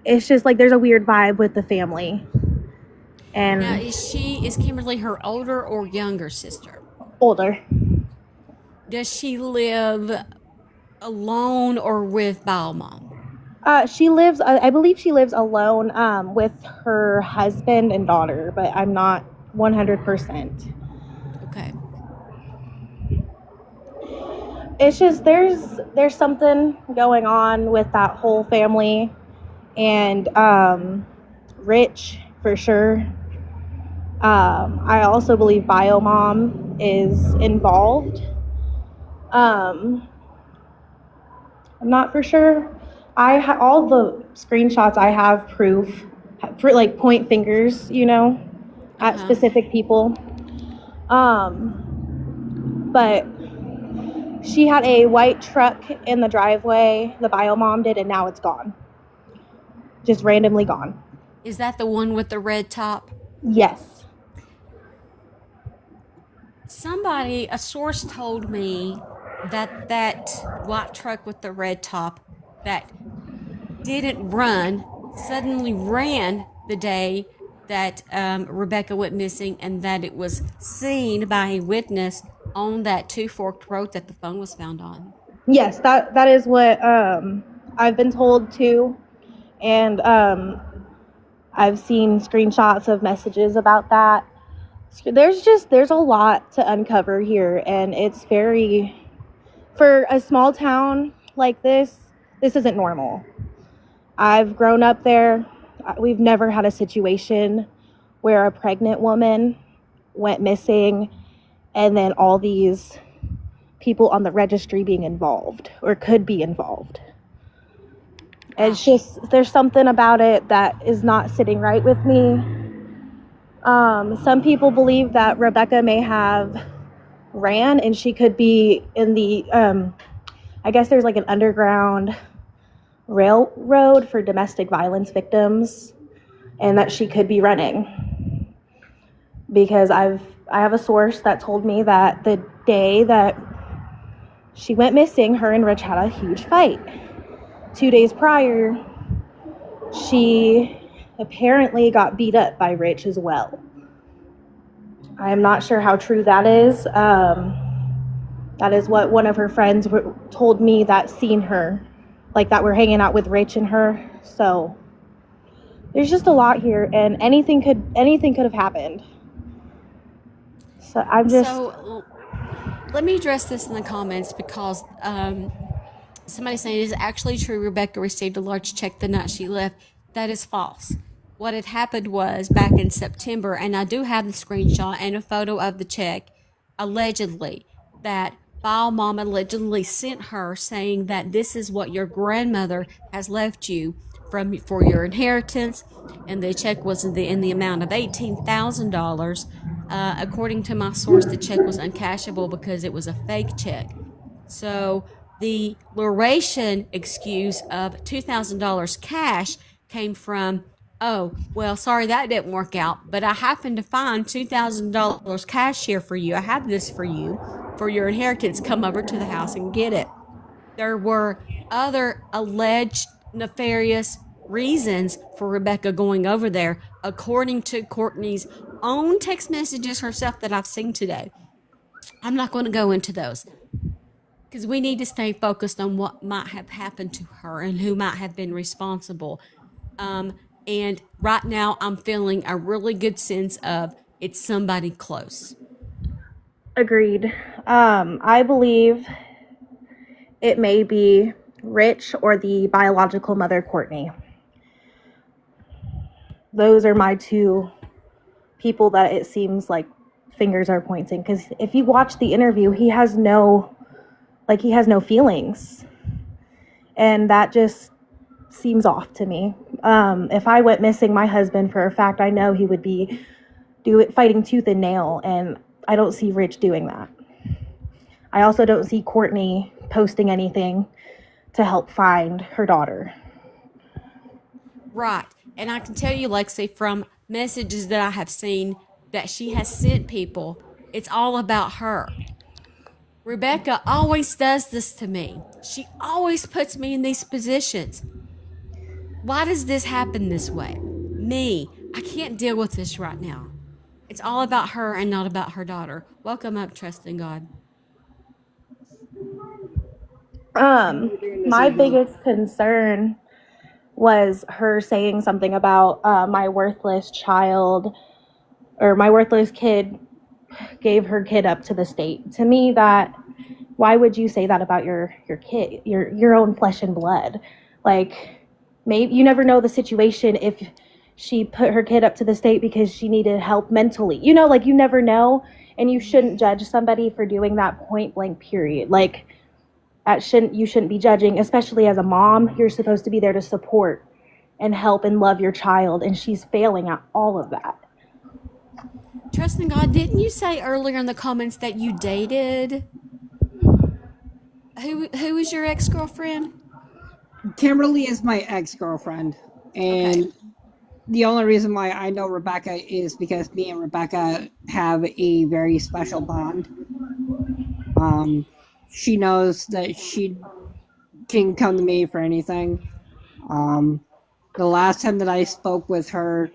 It's just like there's a weird vibe with the family. And now, is Kimberly her older or younger sister? Older. Does she live alone or with bio mom? She lives, I believe she lives alone with her husband and daughter, but I'm not 100%. Okay. It's just there's something going on with that whole family, and Rich for sure. I also believe bio mom is involved. I'm not for sure. All the screenshots I have proof, like point fingers, at specific people. But she had a white truck in the driveway, the bio mom did, and now it's gone. Just randomly gone. Is that the one with the red top? Yes. A source told me that white truck with the red top that didn't run suddenly ran the day that Rebecca went missing, and that it was seen by a witness on that two-forked road that the phone was found on. Yes, that is what I've been told too, and I've seen screenshots of messages about that. There's a lot to uncover here, and it's for a small town like this isn't normal. I've grown up there. We've never had a situation where a pregnant woman went missing and then all these people on the registry being involved or could be involved. It's just, there's something about it that is not sitting right with me. Some people believe that Rebecca may have ran and she could be in the, I guess there's like an underground railroad for domestic violence victims, and that she could be running. Because I have a source that told me that the day that she went missing, her and Rich had a huge fight. 2 days prior, she apparently got beat up by Rich as well. I am not sure how true that is. That is what one of her friends told me that seen her, like that we're hanging out with Rich and her. So there's just a lot here, and anything could have happened. So So let me address this in the comments because somebody's saying, is it actually true Rebecca received a large check the night she left? That is false. What had happened was back in September, and I do have the screenshot and a photo of the check, allegedly, that Bio Mom allegedly sent her saying that this is what your grandmother has left you for your inheritance, and the check was in the amount of $18,000. According to my source, the check was uncashable because it was a fake check. So the Laration excuse of $2,000 cash came from, oh, well, sorry, that didn't work out, but I happened to find $2,000 cash here for you. I have this for you, for your inheritance. Come over to the house and get it. There were other alleged nefarious reasons for Rebecca going over there, according to Courtney's own text messages herself that I've seen today. I'm not going to go into those because we need to stay focused on what might have happened to her and who might have been responsible. And right now, I'm feeling a really good sense of it's somebody close. Agreed. I believe it may be Rich or the biological mother, Courtney. Those are my two people that it seems like fingers are pointing. Because if you watch the interview, he has no feelings. And that just seems off to me. If I went missing, my husband, for a fact, I know he would be fighting tooth and nail. And I don't see Rich doing that. I also don't see Courtney posting anything to help find her daughter. Right. And I can tell you, Lexi, from messages that I have seen that she has sent people, it's all about her. Rebecca always does this to me. She always puts me in these positions. Why does this happen this way? Me. I can't deal with this right now. It's all about her and not about her daughter. Welcome up, Trust in God. My biggest concern was her saying something about my worthless child or my worthless kid gave her kid up to the state. To me, why would you say that about your kid, your own flesh and blood? Like, maybe you never know the situation if she put her kid up to the state because she needed help mentally. You never know, and you shouldn't judge somebody for doing that point blank, period. Like, you shouldn't be judging, especially as a mom. You're supposed to be there to support and help and love your child, and she's failing at all of that. Trust in God, didn't you say earlier in the comments that you dated? Who was your ex-girlfriend? Kimberly is my ex-girlfriend, and okay. The only reason why I know Rebecca is because me and Rebecca have a very special bond. She knows that she can come to me for anything. The last time that I spoke with her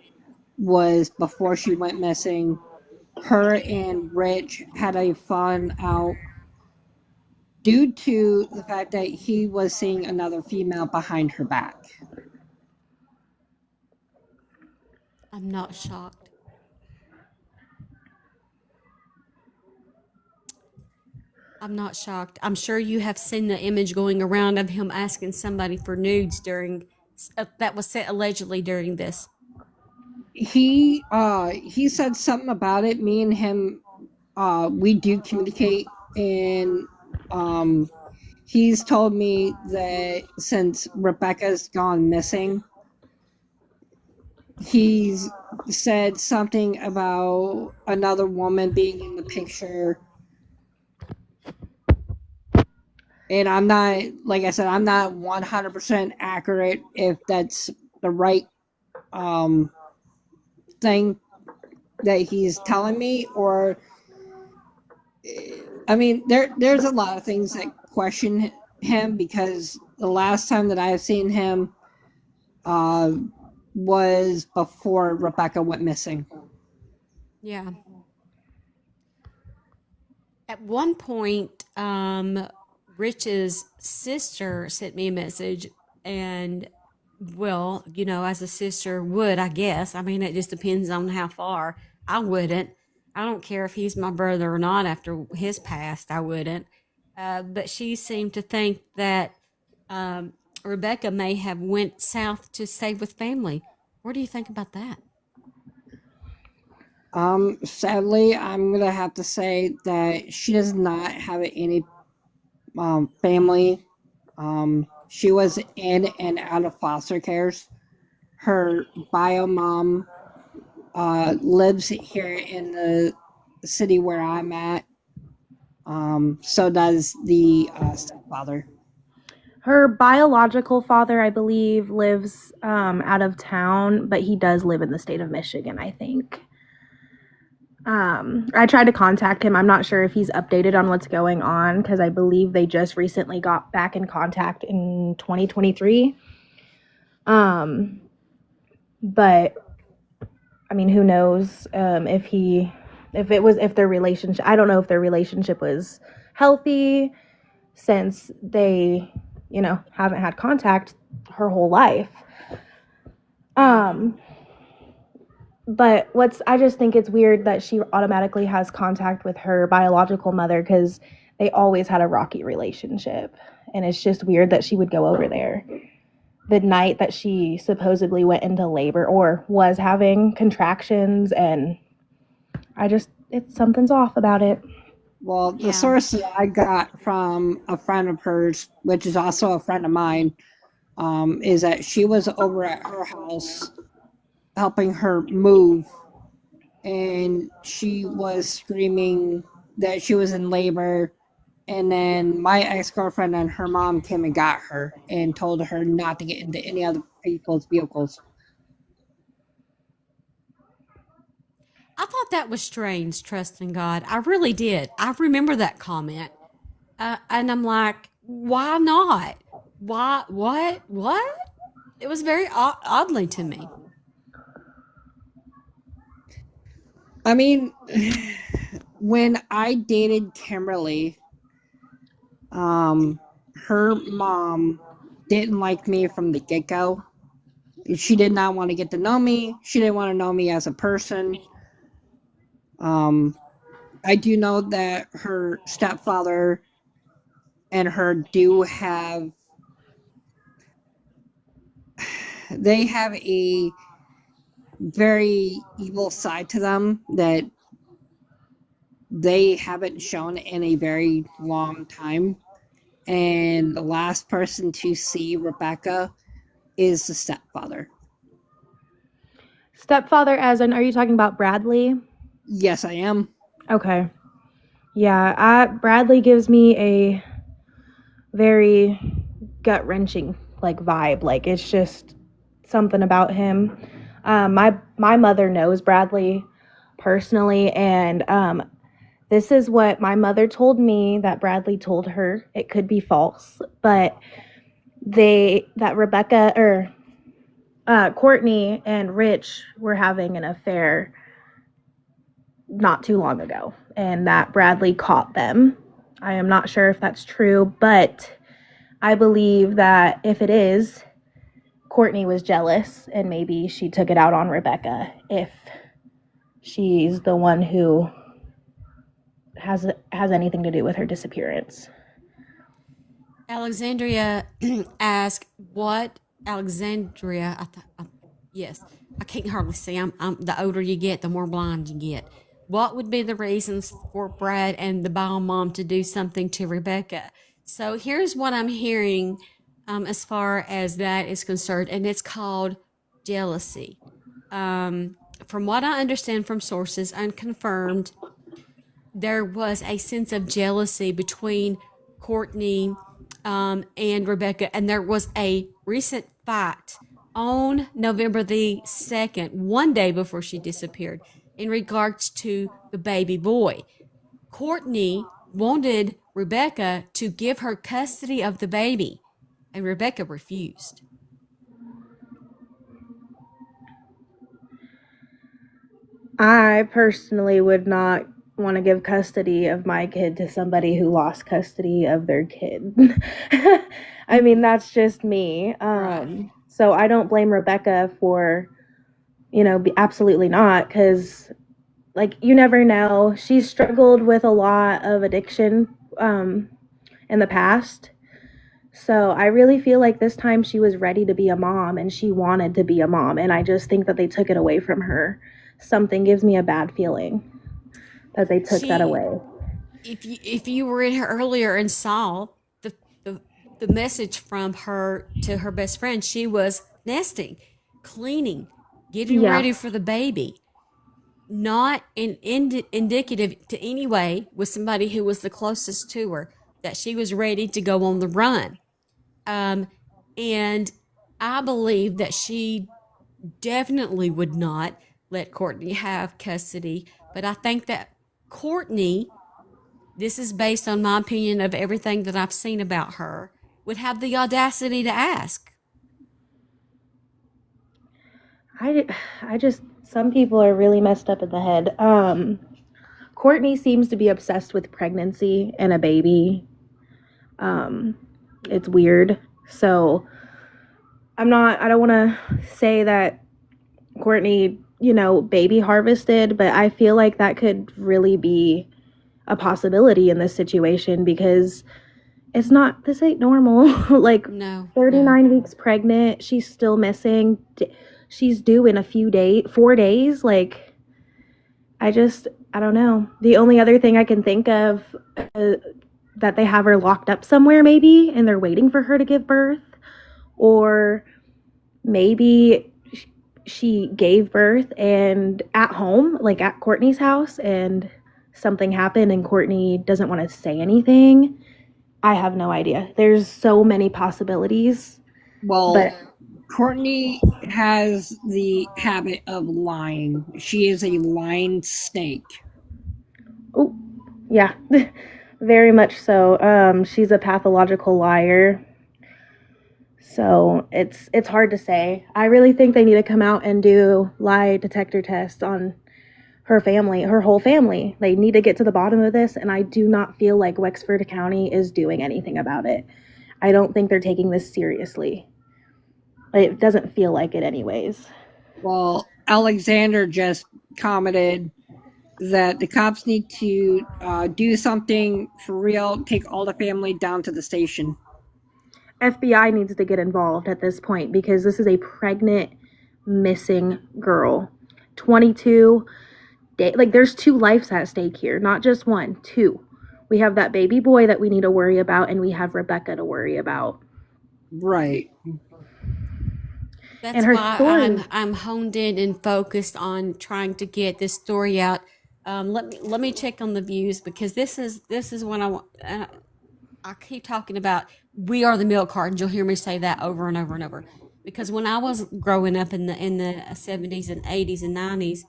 was before she went missing. Her and Rich had a falling out due to the fact that he was seeing another female behind her back. I'm not shocked. I'm not shocked. I'm sure you have seen the image going around of him asking somebody for nudes that was said allegedly during this. He said something about it. Me and him, we do communicate, and he's told me that since Rebecca's gone missing, he's said something about another woman being in the picture. And I'm not, like I said, I'm not 100% accurate if that's the right thing that he's telling me, or I mean, there's a lot of things that question him, because the last time that I've seen him was before Rebecca went missing. Yeah. At one point, Rich's sister sent me a message, and well, as a sister would, I guess. I mean, it just depends on how far. I wouldn't. I don't care if he's my brother or not after his past. I wouldn't. But she seemed to think that Rebecca may have went south to stay with family. What do you think about that? Sadly, I'm going to have to say that she does not have any family. She was in and out of foster cares. Her bio mom lives here in the city where I'm at. So does the stepfather. Her biological father, I believe, lives out of town, but he does live in the state of Michigan, I think. I tried to contact him. I'm not sure if he's updated on what's going on because I believe they just recently got back in contact in 2023. But I mean, who knows if their relationship, I don't know if their relationship was healthy since they, haven't had contact her whole life. But I just think it's weird that she automatically has contact with her biological mother because they always had a rocky relationship. And it's just weird that she would go over there the night that she supposedly went into labor or was having contractions, and something's off about it. Well, the source that I got from a friend of hers, which is also a friend of mine, is that she was over at her house helping her move, and she was screaming that she was in labor. And then my ex-girlfriend and her mom came and got her and told her not to get into any other people's vehicles. I thought that was strange, trusting God. I really did. I remember that comment. And I'm like, why not? Why? What? It was very oddly to me. I mean, when I dated Kimberly, her mom didn't like me from the get-go. She did not want to get to know me. She didn't want to know me as a person. I do know that her stepfather and her do have a very evil side to them that they haven't shown in a very long time. And the last person to see Rebecca is the stepfather. Stepfather, as in, are you talking about Bradley? Yes, I am. Okay. Yeah, Bradley gives me a very gut-wrenching vibe. It's just something about him. My mother knows Bradley personally, and this is what my mother told me that Bradley told her. It could be false, but Courtney and Rich were having an affair not too long ago, and that Bradley caught them. I am not sure if that's true, but I believe that if it is, Courtney was jealous and maybe she took it out on Rebecca if she's the one who has anything to do with her disappearance. Alexandria asked what Alexandria. Yes, I can't hardly see. I'm the older you get, the more blind you get. What would be the reasons for Brad and the bio mom to do something to Rebecca? So here's what I'm hearing as far as that is concerned, and it's called jealousy. From what I understand from sources unconfirmed, there was a sense of jealousy between Courtney and Rebecca, and there was a recent fight on November the 2nd, one day before she disappeared, in regards to the baby boy. Courtney wanted Rebecca to give her custody of the baby, and Rebecca refused. I personally would not want to give custody of my kid to somebody who lost custody of their kid. I mean, that's just me. So I don't blame Rebecca for, absolutely not, because, you never know. She's struggled with a lot of addiction in the past. So I really feel like this time she was ready to be a mom and she wanted to be a mom. And I just think that they took it away from her. Something gives me a bad feeling that they took that away. If you were in here earlier and saw the message from her to her best friend, she was nesting, cleaning, getting ready for the baby. Not indicative to any way with somebody who was the closest to her that she was ready to go on the run. And I believe that she definitely would not let Courtney have custody But I think that Courtney, this is based on my opinion of everything that I've seen about her, would have the audacity to ask. I just, some people are really messed up in the head. Courtney seems to be obsessed with pregnancy and a baby. It's weird. So I don't want to say that Courtney, baby harvested, but I feel like that could really be a possibility in this situation because this ain't normal. Like No, 39 weeks pregnant, she's still missing. She's due in 4 days. Like, I don't know. The only other thing I can think of that they have her locked up somewhere maybe, and they're waiting for her to give birth, or maybe she gave birth and at home, like at Courtney's house, and something happened and Courtney doesn't want to say anything. I have no idea. There's so many possibilities. Well, But Courtney has the habit of lying. She is a lying snake. oh, yeah, very much so. She's a pathological liar. So it's hard to say. I really think they need to come out and do lie detector tests on her family, her whole family. They need to get to the bottom of this, and I do not feel like Wexford County is doing anything about it. I don't think they're taking this seriously. It doesn't feel like it anyways. Well, Alexander just commented that the cops need to do something for real, take all the family down to the station. FBI needs to get involved at this point because this is a pregnant, missing girl. 22 days. Like, there's 2 lives at stake here, not just 1, 2. We have that baby boy that we need to worry about, and we have Rebecca to worry about. Right. That's And her why story. I'm honed in and focused on trying to get this story out. Let me check on the views because this is what I want. I keep talking about. We are the milk cartons. You'll hear me say that over and over and over. Because when I was growing up in the 70s and 80s and 90s,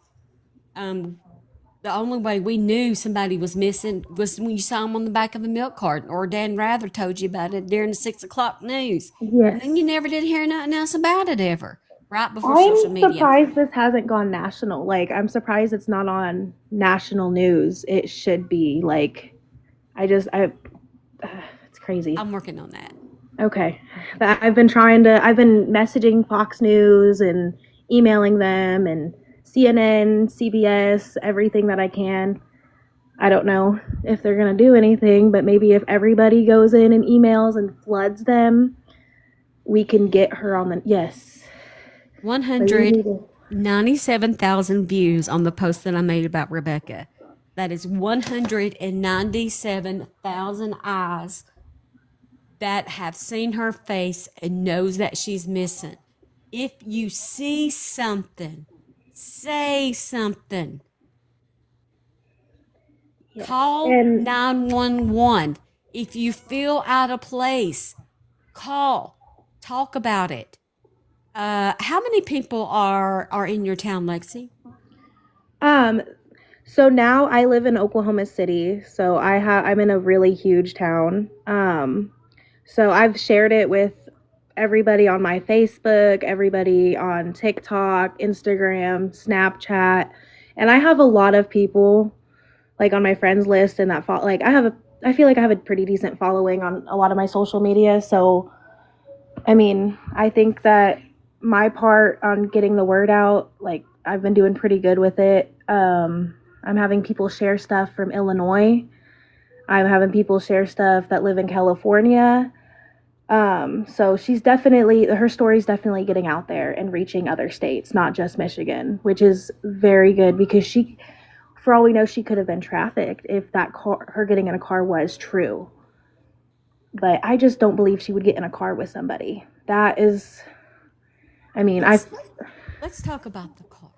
the only way we knew somebody was missing was when you saw them on the back of a milk carton, or Dan Rather told you about it during the 6 o'clock news. Yes. And then you never did hear nothing else about it ever. Right before social I'm media. surprised this hasn't gone national. Like, I'm surprised it's not on national news. It should be. Like, it's crazy. I'm working on that. Okay. I've been messaging Fox News and emailing them and CNN, CBS, everything that I can. I don't know if they're going to do anything, but maybe if everybody goes in and emails and floods them, we can get her on the, yes. 197,000 views on the post that I made about Rebecca. That is 197,000 eyes that have seen her face and knows that she's missing. If you see something, say something. Yes. Call And 911. If you feel out of place, call. Talk about it. How many people are in your town, Lexi? So now I live in Oklahoma City. So I'm in a really huge town. So I've shared it with everybody on my Facebook, everybody on TikTok, Instagram, Snapchat, and I have a lot of people like on my friends list and that like I feel like I have a pretty decent following on a lot of my social media. So I mean, I think that my part on getting the word out, like, I've been doing pretty good with it. I'm having people share stuff from Illinois. I'm having people share stuff that live in California. So her story's definitely getting out there and reaching other states, not just Michigan, which is very good because for all we know, she could have been trafficked if her getting in a car was true. But I just don't believe she would get in a car with somebody. That is, I mean, let's talk about the car.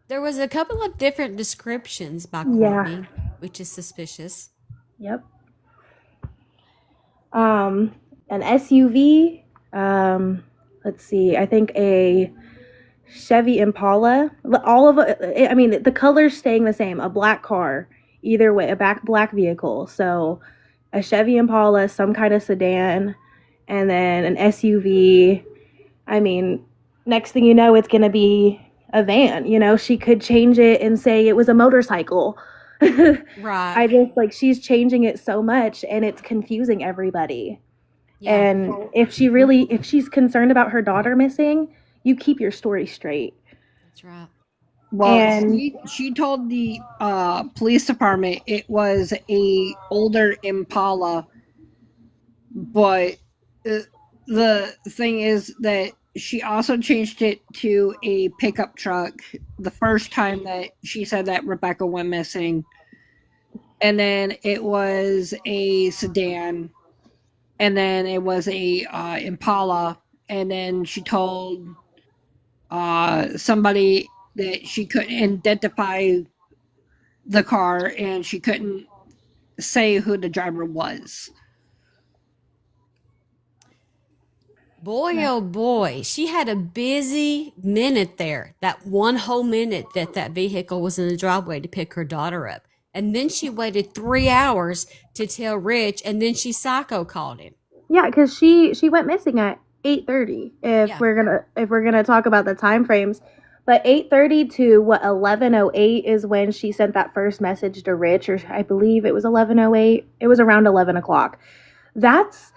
There was a couple of different descriptions by Courtney, which is suspicious. Yep. An SUV. Let's see. I think a Chevy Impala. All of it, I mean, the color's staying the same. A black car, either way, a black vehicle. So a Chevy Impala, some kind of sedan, and then an SUV. I mean, next thing you know, it's gonna be a van. You know, she could change it and say it was a motorcycle. Right. I just like she's changing it so much, and it's confusing everybody. Yeah. And if she's concerned about her daughter missing, you keep your story straight. That's right. Well, And- she told the police department it was a older Impala, but the thing is that she also changed it to a pickup truck the first time that she said that Rebecca went missing, and then it was a sedan, and then it was a Impala, and then she told somebody that she couldn't identify the car and she couldn't say who the driver was. Boy, oh boy, she had a busy minute there. That one whole minute that vehicle was in the driveway to pick her daughter up. And then she waited 3 hours to tell Rich, and then she psycho called him. Yeah, because she went missing at 8:30. If Yeah. we're gonna talk about the time frames, but 8:30 to 11:08 is when she sent that first message to Rich, or I believe it was 11:08. It was around 11 o'clock. That's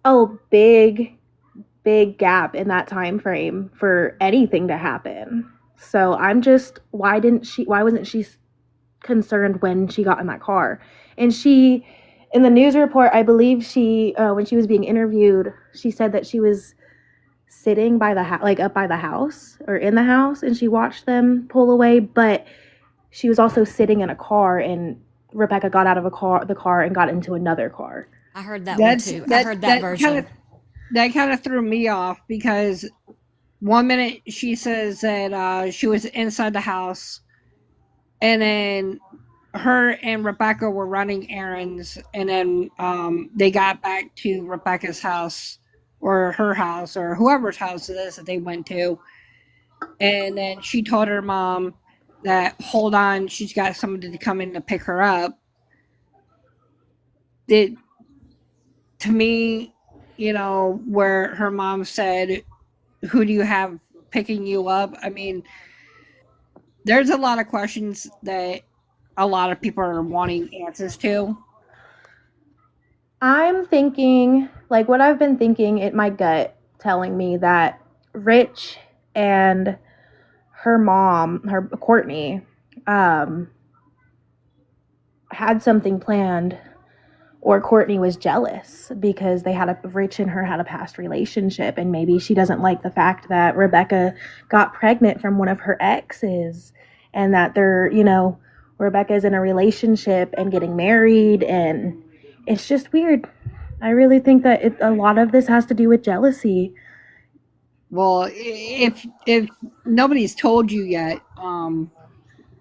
a big gap in that time frame for anything to happen. So I'm just, why wasn't she concerned when she got in that car? And she, in the news report, I believe she, when she was being interviewed, she said that she was sitting by the up by the house or in the house, and she watched them pull away. But she was also sitting in a car, and Rebecca got out of the car and got into another car. I heard that one too. I heard that version. That kind of threw me off because one minute she says that she was inside the house, and then her and Rebecca were running errands, and then they got back to Rebecca's house or her house or whoever's house it is that they went to, and then she told her mom that, hold on, she's got somebody to come in to pick her up. To me, you know, where her mom said, who do you have picking you up? I mean, there's a lot of questions that a lot of people are wanting answers to. I'm thinking, like what I've been thinking, my gut telling me that Rich and her mom, Courtney, had something planned, or Courtney was jealous because Rich and her had a past relationship, and maybe she doesn't like the fact that Rebecca got pregnant from one of her exes, and that Rebecca's in a relationship and getting married, and it's just weird. I really think that a lot of this has to do with jealousy. Well, if nobody's told you yet,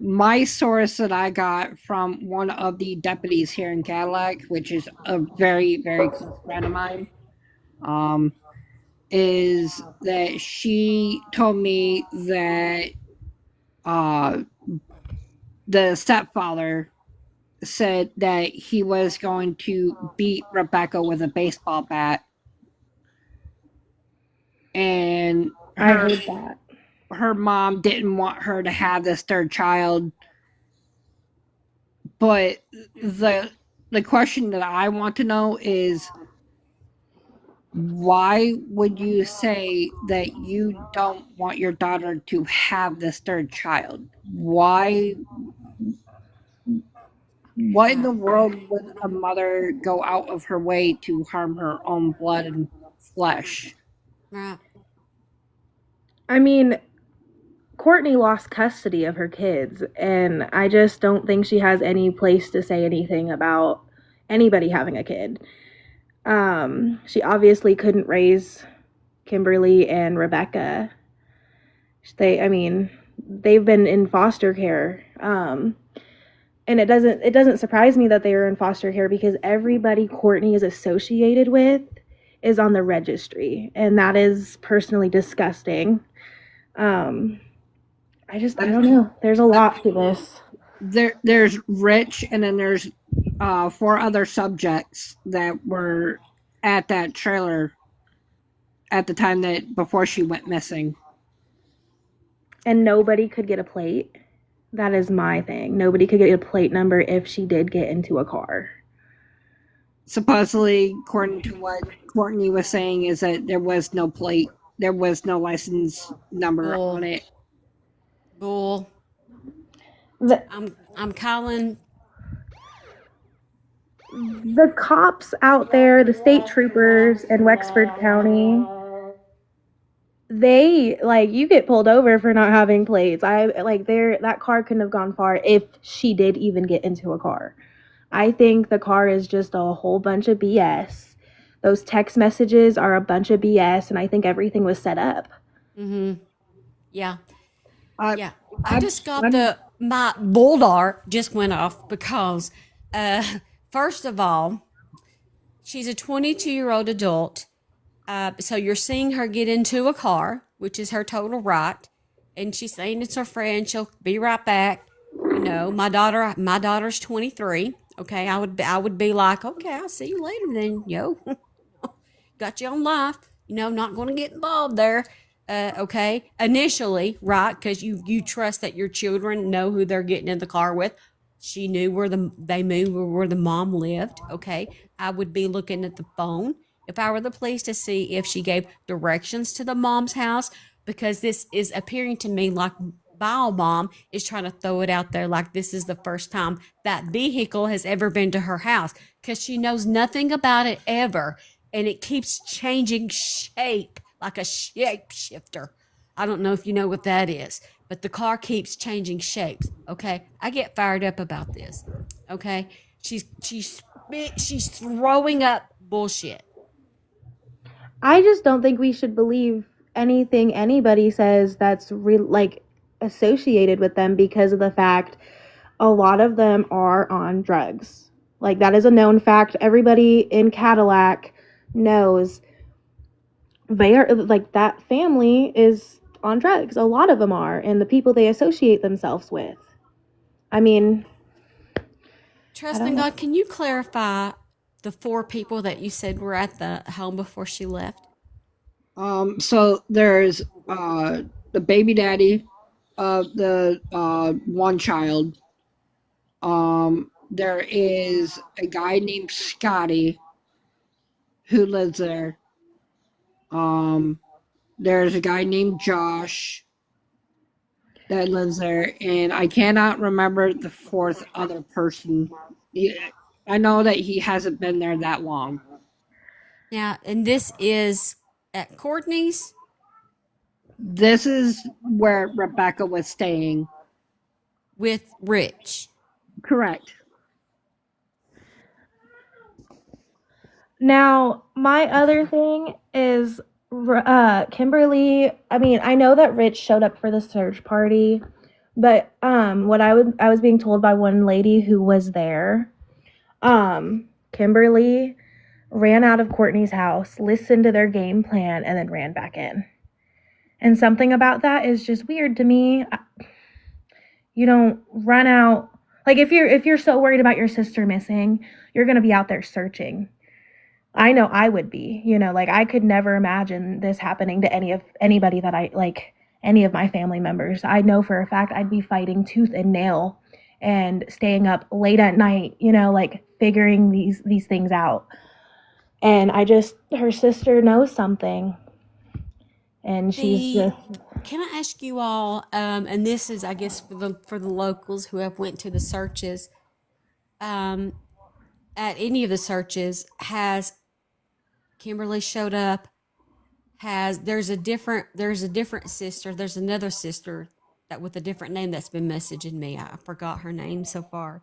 my source that I got from one of the deputies here in Cadillac, which is a very, very close friend of mine, is that she told me that the stepfather said that he was going to beat Rebecca with a baseball bat. And I heard that. Her mom didn't want her to have this third child. But the question that I want to know is, why would you say that you don't want your daughter to have this third child? Why? Why in the world would a mother go out of her way to harm her own blood and flesh? Right. I mean, Courtney lost custody of her kids, and I just don't think she has any place to say anything about anybody having a kid. She obviously couldn't raise Kimberly and Rebecca. They've been in foster care. And it doesn't surprise me that they are in foster care, because everybody Courtney is associated with is on the registry, and that is personally disgusting. Um, I don't know. There's a lot to this. There's Rich, and then there's 4 other subjects that were at that trailer at the time that before she went missing. And nobody could get a plate. That is my thing. Nobody could get a plate number if she did get into a car. Supposedly, according to what Courtney was saying, is that there was no plate, there was no license number Bull. on it. Bull. The, I'm calling. the cops out there, the state troopers in Wexford County, they like you get pulled over for not having plates. That car couldn't have gone far if she did even get into a car. I think the car is just a whole bunch of BS. Those text messages are a bunch of BS, and I think everything was set up. Mm-hmm. Yeah. I, Yeah. I just got my bulldog just went off because, first of all, she's a 22-year-old adult. So you're seeing her get into a car, which is her total right. And she's saying it's her friend. She'll be right back. You know, my daughter's 23. Okay. I would be like, okay, I'll see you later then. Yo, got you on live. You know, not going to get involved there. Okay. Initially, right? Because you trust that your children know who they're getting in the car with. She knew where they knew where the mom lived. Okay. I would be looking at the phone if I were the police to see if she gave directions to the mom's house, because this is appearing to me like Bio Mom is trying to throw it out there like this is the first time that vehicle has ever been to her house, because she knows nothing about it ever, and it keeps changing shape like a shapeshifter. I don't know if you know what that is, but the car keeps changing shapes. Okay, I get fired up about this. Okay, she's throwing up bullshit. I just don't think we should believe anything anybody says that's associated with them, because of the fact a lot of them are on drugs. Like, that is a known fact. Everybody in Cadillac knows they are, like, that family is on drugs. A lot of them are, and the people they associate themselves with. I mean, Trust don't in know. God, can you clarify the 4 people that you said were at the home before she left? So there's the baby daddy of the one child. There is a guy named Scotty who lives there. There's a guy named Josh that lives there, and I cannot remember the 4th other person. I know that he hasn't been there that long. Now, and this is at Courtney's. This is where Rebecca was staying. With Rich. Correct. Now, my other thing is Kimberly. I mean, I know that Rich showed up for the search party, but what I was being told by one lady who was there, Kimberly ran out of Courtney's house, listened to their game plan, and then ran back in. And something about that is just weird to me. You don't run out, like, if you're so worried about your sister missing, you're going to be out there searching. I know I would be, like, I could never imagine this happening to anybody that I like, any of my family members. I know for a fact I'd be fighting tooth and nail and staying up late at night, like, figuring these things out. And her sister knows something, and she's just. Can I ask you all, and this is, I guess, for the locals who have went to the searches, at any of the searches, has Kimberly showed up? There's a different sister. There's another sister that with a different name that's been messaging me. I forgot her name so far.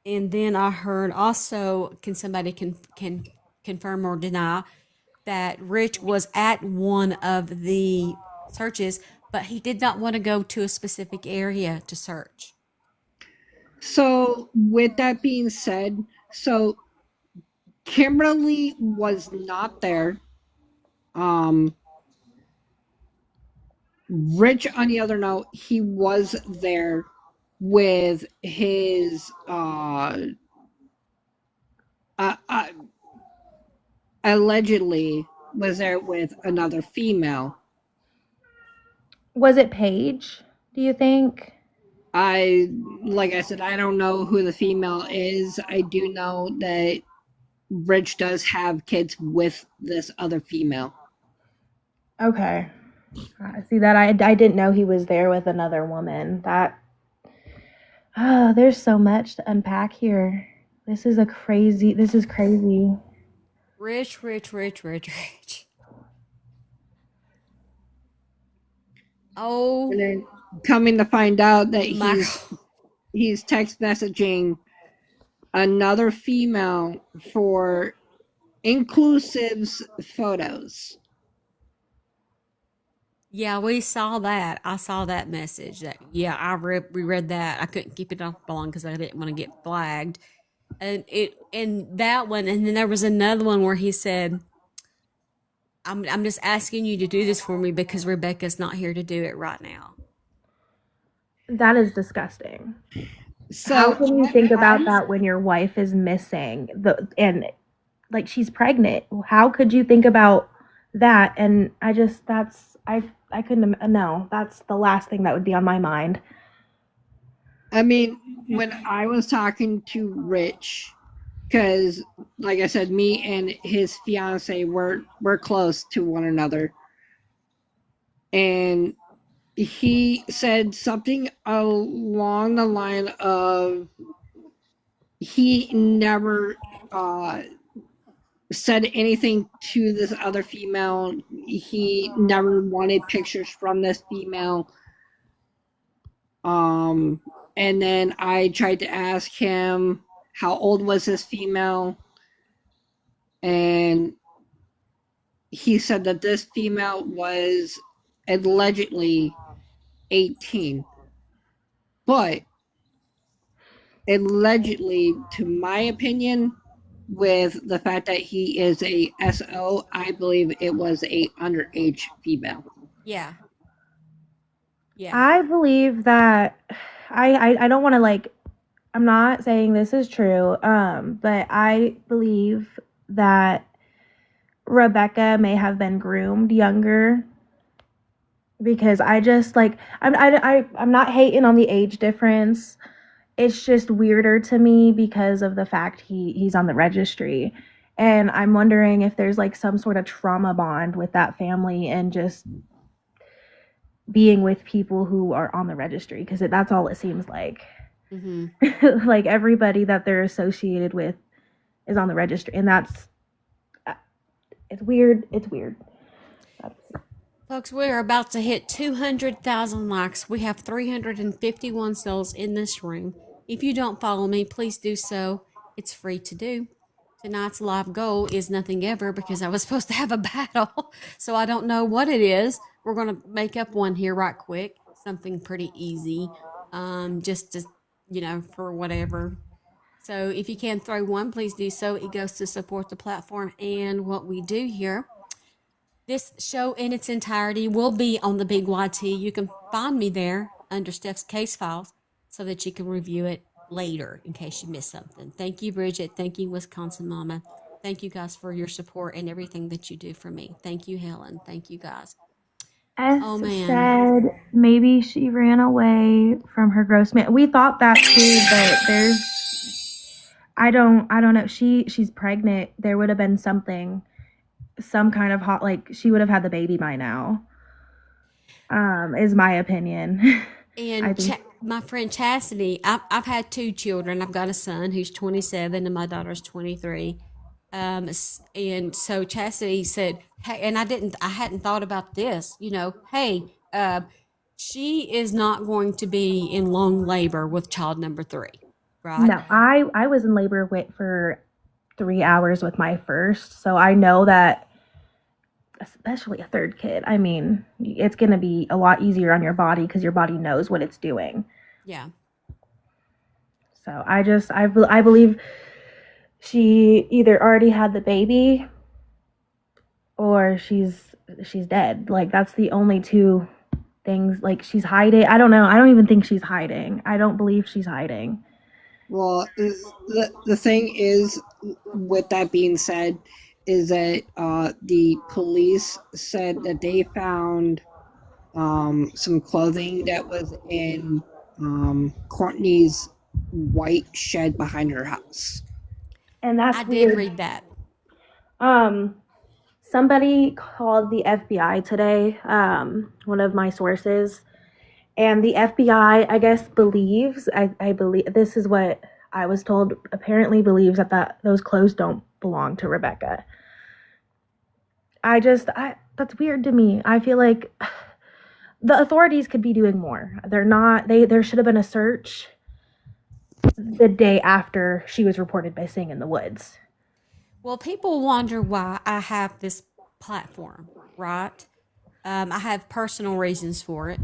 And then I heard also, can somebody can confirm or deny that Rich was at one of the searches, but he did not want to go to a specific area to search. So, with that being said, so Kimberly was not there. Rich, on the other note, he was there with his allegedly was there with another female. Was it Paige, do you think? Like I said, I don't know who the female is. I do know that Rich does have kids with this other female. Okay. See that I didn't know he was there with another woman. That there's so much to unpack here. This is crazy. Rich. Oh, And then coming to find out that my he's text messaging another female for inclusives photos. Yeah, we saw that. I saw that message. We read that. I couldn't keep it off long because I didn't want to get flagged. And that one, and then there was another one where he said, I'm just asking you to do this for me because Rebecca's not here to do it right now. That is disgusting. So how can you think about that when your wife is missing and like she's pregnant? How could you think about that? And I couldn't. No, that's the last thing that would be on my mind. I mean, when I was talking to Rich, because like I said, me and his fiance we're close to one another, and he said something along the line of he never said anything to this other female. He never wanted pictures from this female. And then I tried to ask him how old was this female, and he said that this female was allegedly 18. But allegedly, to my opinion, with the fact that he is a SO, I believe it was a underage female. Yeah. I believe that I don't want to I'm not saying this is true, but I believe that Rebecca may have been groomed younger because I'm not hating on the age difference. It's just weirder to me because of the fact he's on the registry. And I'm wondering if there's some sort of trauma bond with that family and just being with people who are on the registry, because that's all it seems like. Mm-hmm. Everybody that they're associated with is on the registry, and it's weird. Folks, we are about to hit 200,000 likes. We have 351 souls in this room. If you don't follow me, please do so. It's free to do. Tonight's live goal is nothing ever because I was supposed to have a battle, so I don't know what it is. We're going to make up one here right quick. Something pretty easy, just to, for whatever. So if you can throw one, please do so. It goes to support the platform and what we do here. This show in its entirety will be on the Big YT. You can find me there under Steph's case files so that you can review it later in case you missed something. Thank you, Bridget. Thank you, Wisconsin Mama. Thank you guys for your support and everything that you do for me. Thank you, Helen. Thank you, guys. Said maybe she ran away from her gross man. We thought that too, but I don't know. She's pregnant. There would have been some kind of she would have had the baby by now. Is my opinion. And my friend Chastity, I've had 2 children. I've got a son who's 27 and my daughter's 23. And so Chastity said, hey, and I hadn't thought about this, hey, she is not going to be in long labor with child number 3, right? No, I was in labor for 3 hours with my first, so I know that, especially a third kid, I mean, it's going to be a lot easier on your body because your body knows what it's doing. Yeah. So I believe she either already had the baby or she's dead. That's the only 2 things like she's hiding. I don't know. I don't even think she's hiding. I don't believe she's hiding. Well, the thing is, with that being said, is that the police said that they found some clothing that was in Courtney's white shed behind her house. And that's I weird. did read that. Somebody called the FBI today, one of my sources, and the FBI, I guess, believes, I believe, this is what I was told, apparently believes that those clothes don't belong to Rebecca. That's weird to me. I feel like the authorities could be doing more. There should have been a search the day after she was reported missing in the woods. Well, people wonder why I have this platform, right? I have personal reasons for it,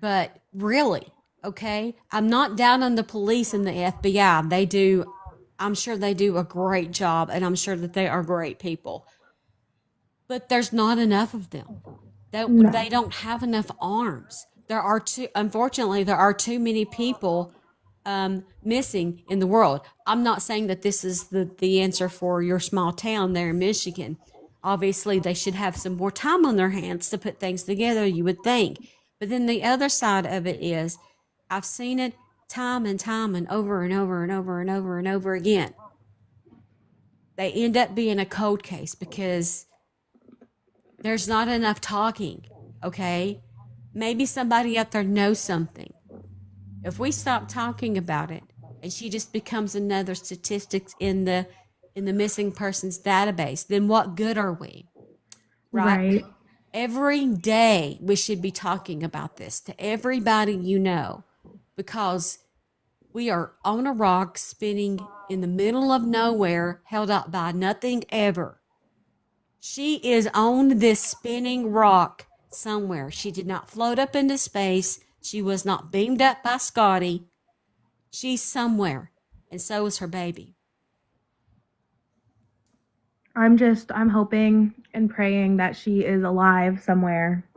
but really, okay, I'm not down on the police and the FBI. I'm sure they do a great job, and I'm sure that they are great people. But there's not enough of them. They don't have enough arms. Unfortunately, there are too many people missing in the world. I'm not saying that this is the answer for your small town there in Michigan. Obviously, they should have some more time on their hands to put things together, you would think. But then the other side of it is, I've seen it time and time and over and over and over and over and over again. They end up being a cold case because there's not enough talking, okay? Maybe somebody out there knows something. If we stop talking about it and she just becomes another statistic in the missing persons database, then what good are we? Right? Every day we should be talking about this to everybody you know, because we are on a rock spinning in the middle of nowhere, held up by nothing ever. She is on this spinning rock somewhere. She did not float up into space. She was not beamed up by Scotty. She's somewhere, and so is her baby. I'm hoping and praying that she is alive somewhere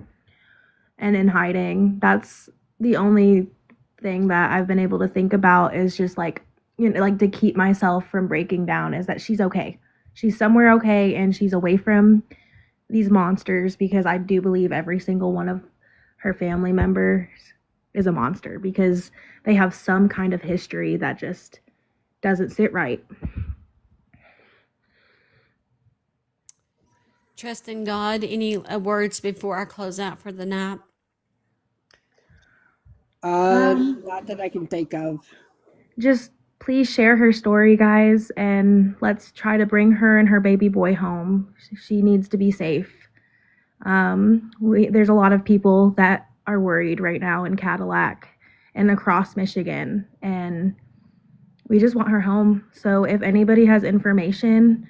and in hiding. That's the only thing that I've been able to think about, is just like, like to keep myself from breaking down, is that she's okay. She's somewhere okay, and she's away from these monsters, because I do believe every single one of her family members is a monster, because they have some kind of history that just doesn't sit right. Trust in God. Any words before I close out for the night? Not that I can think of. Just please share her story, guys, and let's try to bring her and her baby boy home. She needs to be safe. There's a lot of people that are worried right now in Cadillac and across Michigan, and we just want her home. So if anybody has information,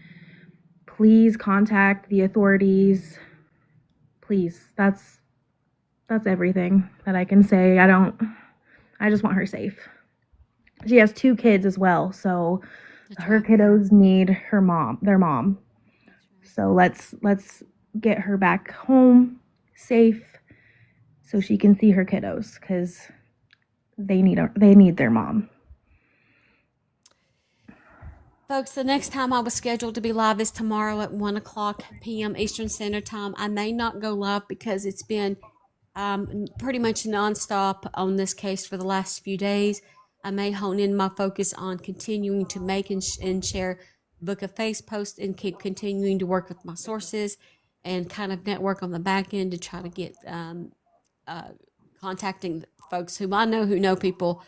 please contact the authorities. Please. That's everything that I can say. I just want her safe. She has 2 kids as well, so her kiddos need their mom. So let's get her back home safe so she can see her kiddos, because they need their mom. Folks, the next time I was scheduled to be live is tomorrow at 1:00 p.m. Eastern Standard Time. I may not go live because it's been pretty much nonstop on this case for the last few days. I may hone in my focus on continuing to make and share Book of Face posts, and keep continuing to work with my sources and kind of network on the back end to try to get contacting folks who I know who know people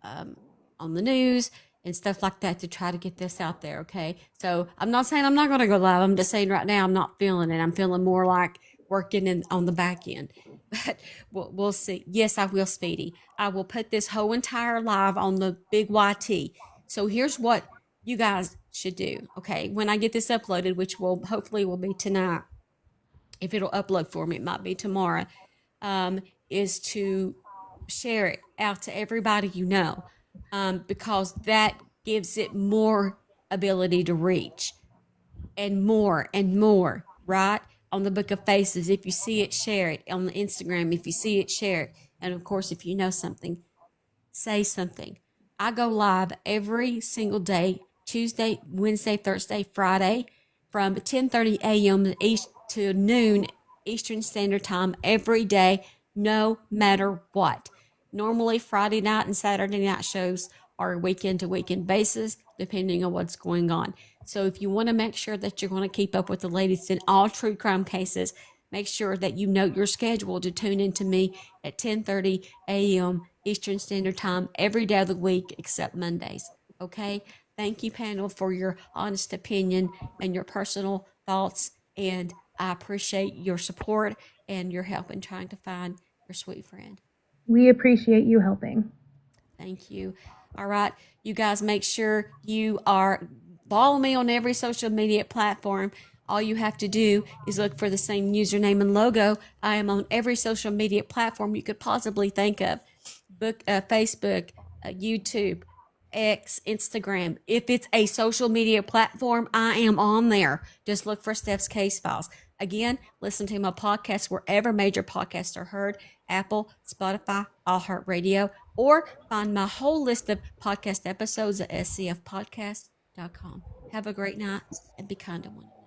on the news and stuff like that, to try to get this out there, okay? So I'm not saying I'm not going to go live. I'm just saying right now I'm not feeling it. I'm feeling more like working on the back end. But we'll see. Yes, I will, Speedy. I will put this whole entire live on the big YT. So here's what you guys should do, okay? When I get this uploaded, which hopefully will be tonight, if it'll upload for me, it might be tomorrow, is to share it out to everybody you know, because that gives it more ability to reach, and more, right? on the Book of Faces. If you see it, share it. On the Instagram, if you see it, share it. And of course, if you know something, say something. I go live every single day, Tuesday, Wednesday, Thursday, Friday, from 10:30 a.m. to noon Eastern Standard Time every day, no matter what. Normally, Friday night and Saturday night shows are weekend to weekend basis, depending on what's going on. So if you want to make sure that you're going to keep up with the latest in all true crime cases, make sure that you note your schedule to tune into me at 10:30 a.m. Eastern Standard Time every day of the week except Mondays. Okay? Thank you, panel, for your honest opinion and your personal thoughts. And I appreciate your support and your help in trying to find your sweet friend. We appreciate you helping. Thank you. All right. You guys make sure you are follow me on every social media platform. All you have to do is look for the same username and logo. I am on every social media platform you could possibly think of. Facebook, YouTube, X, Instagram. If it's a social media platform, I am on there. Just look for Steph's Case Files. Again, listen to my podcast wherever major podcasts are heard, Apple, Spotify, iHeartRadio, or find my whole list of podcast episodes at scfpodcast.com. Have a great night and be kind to one another.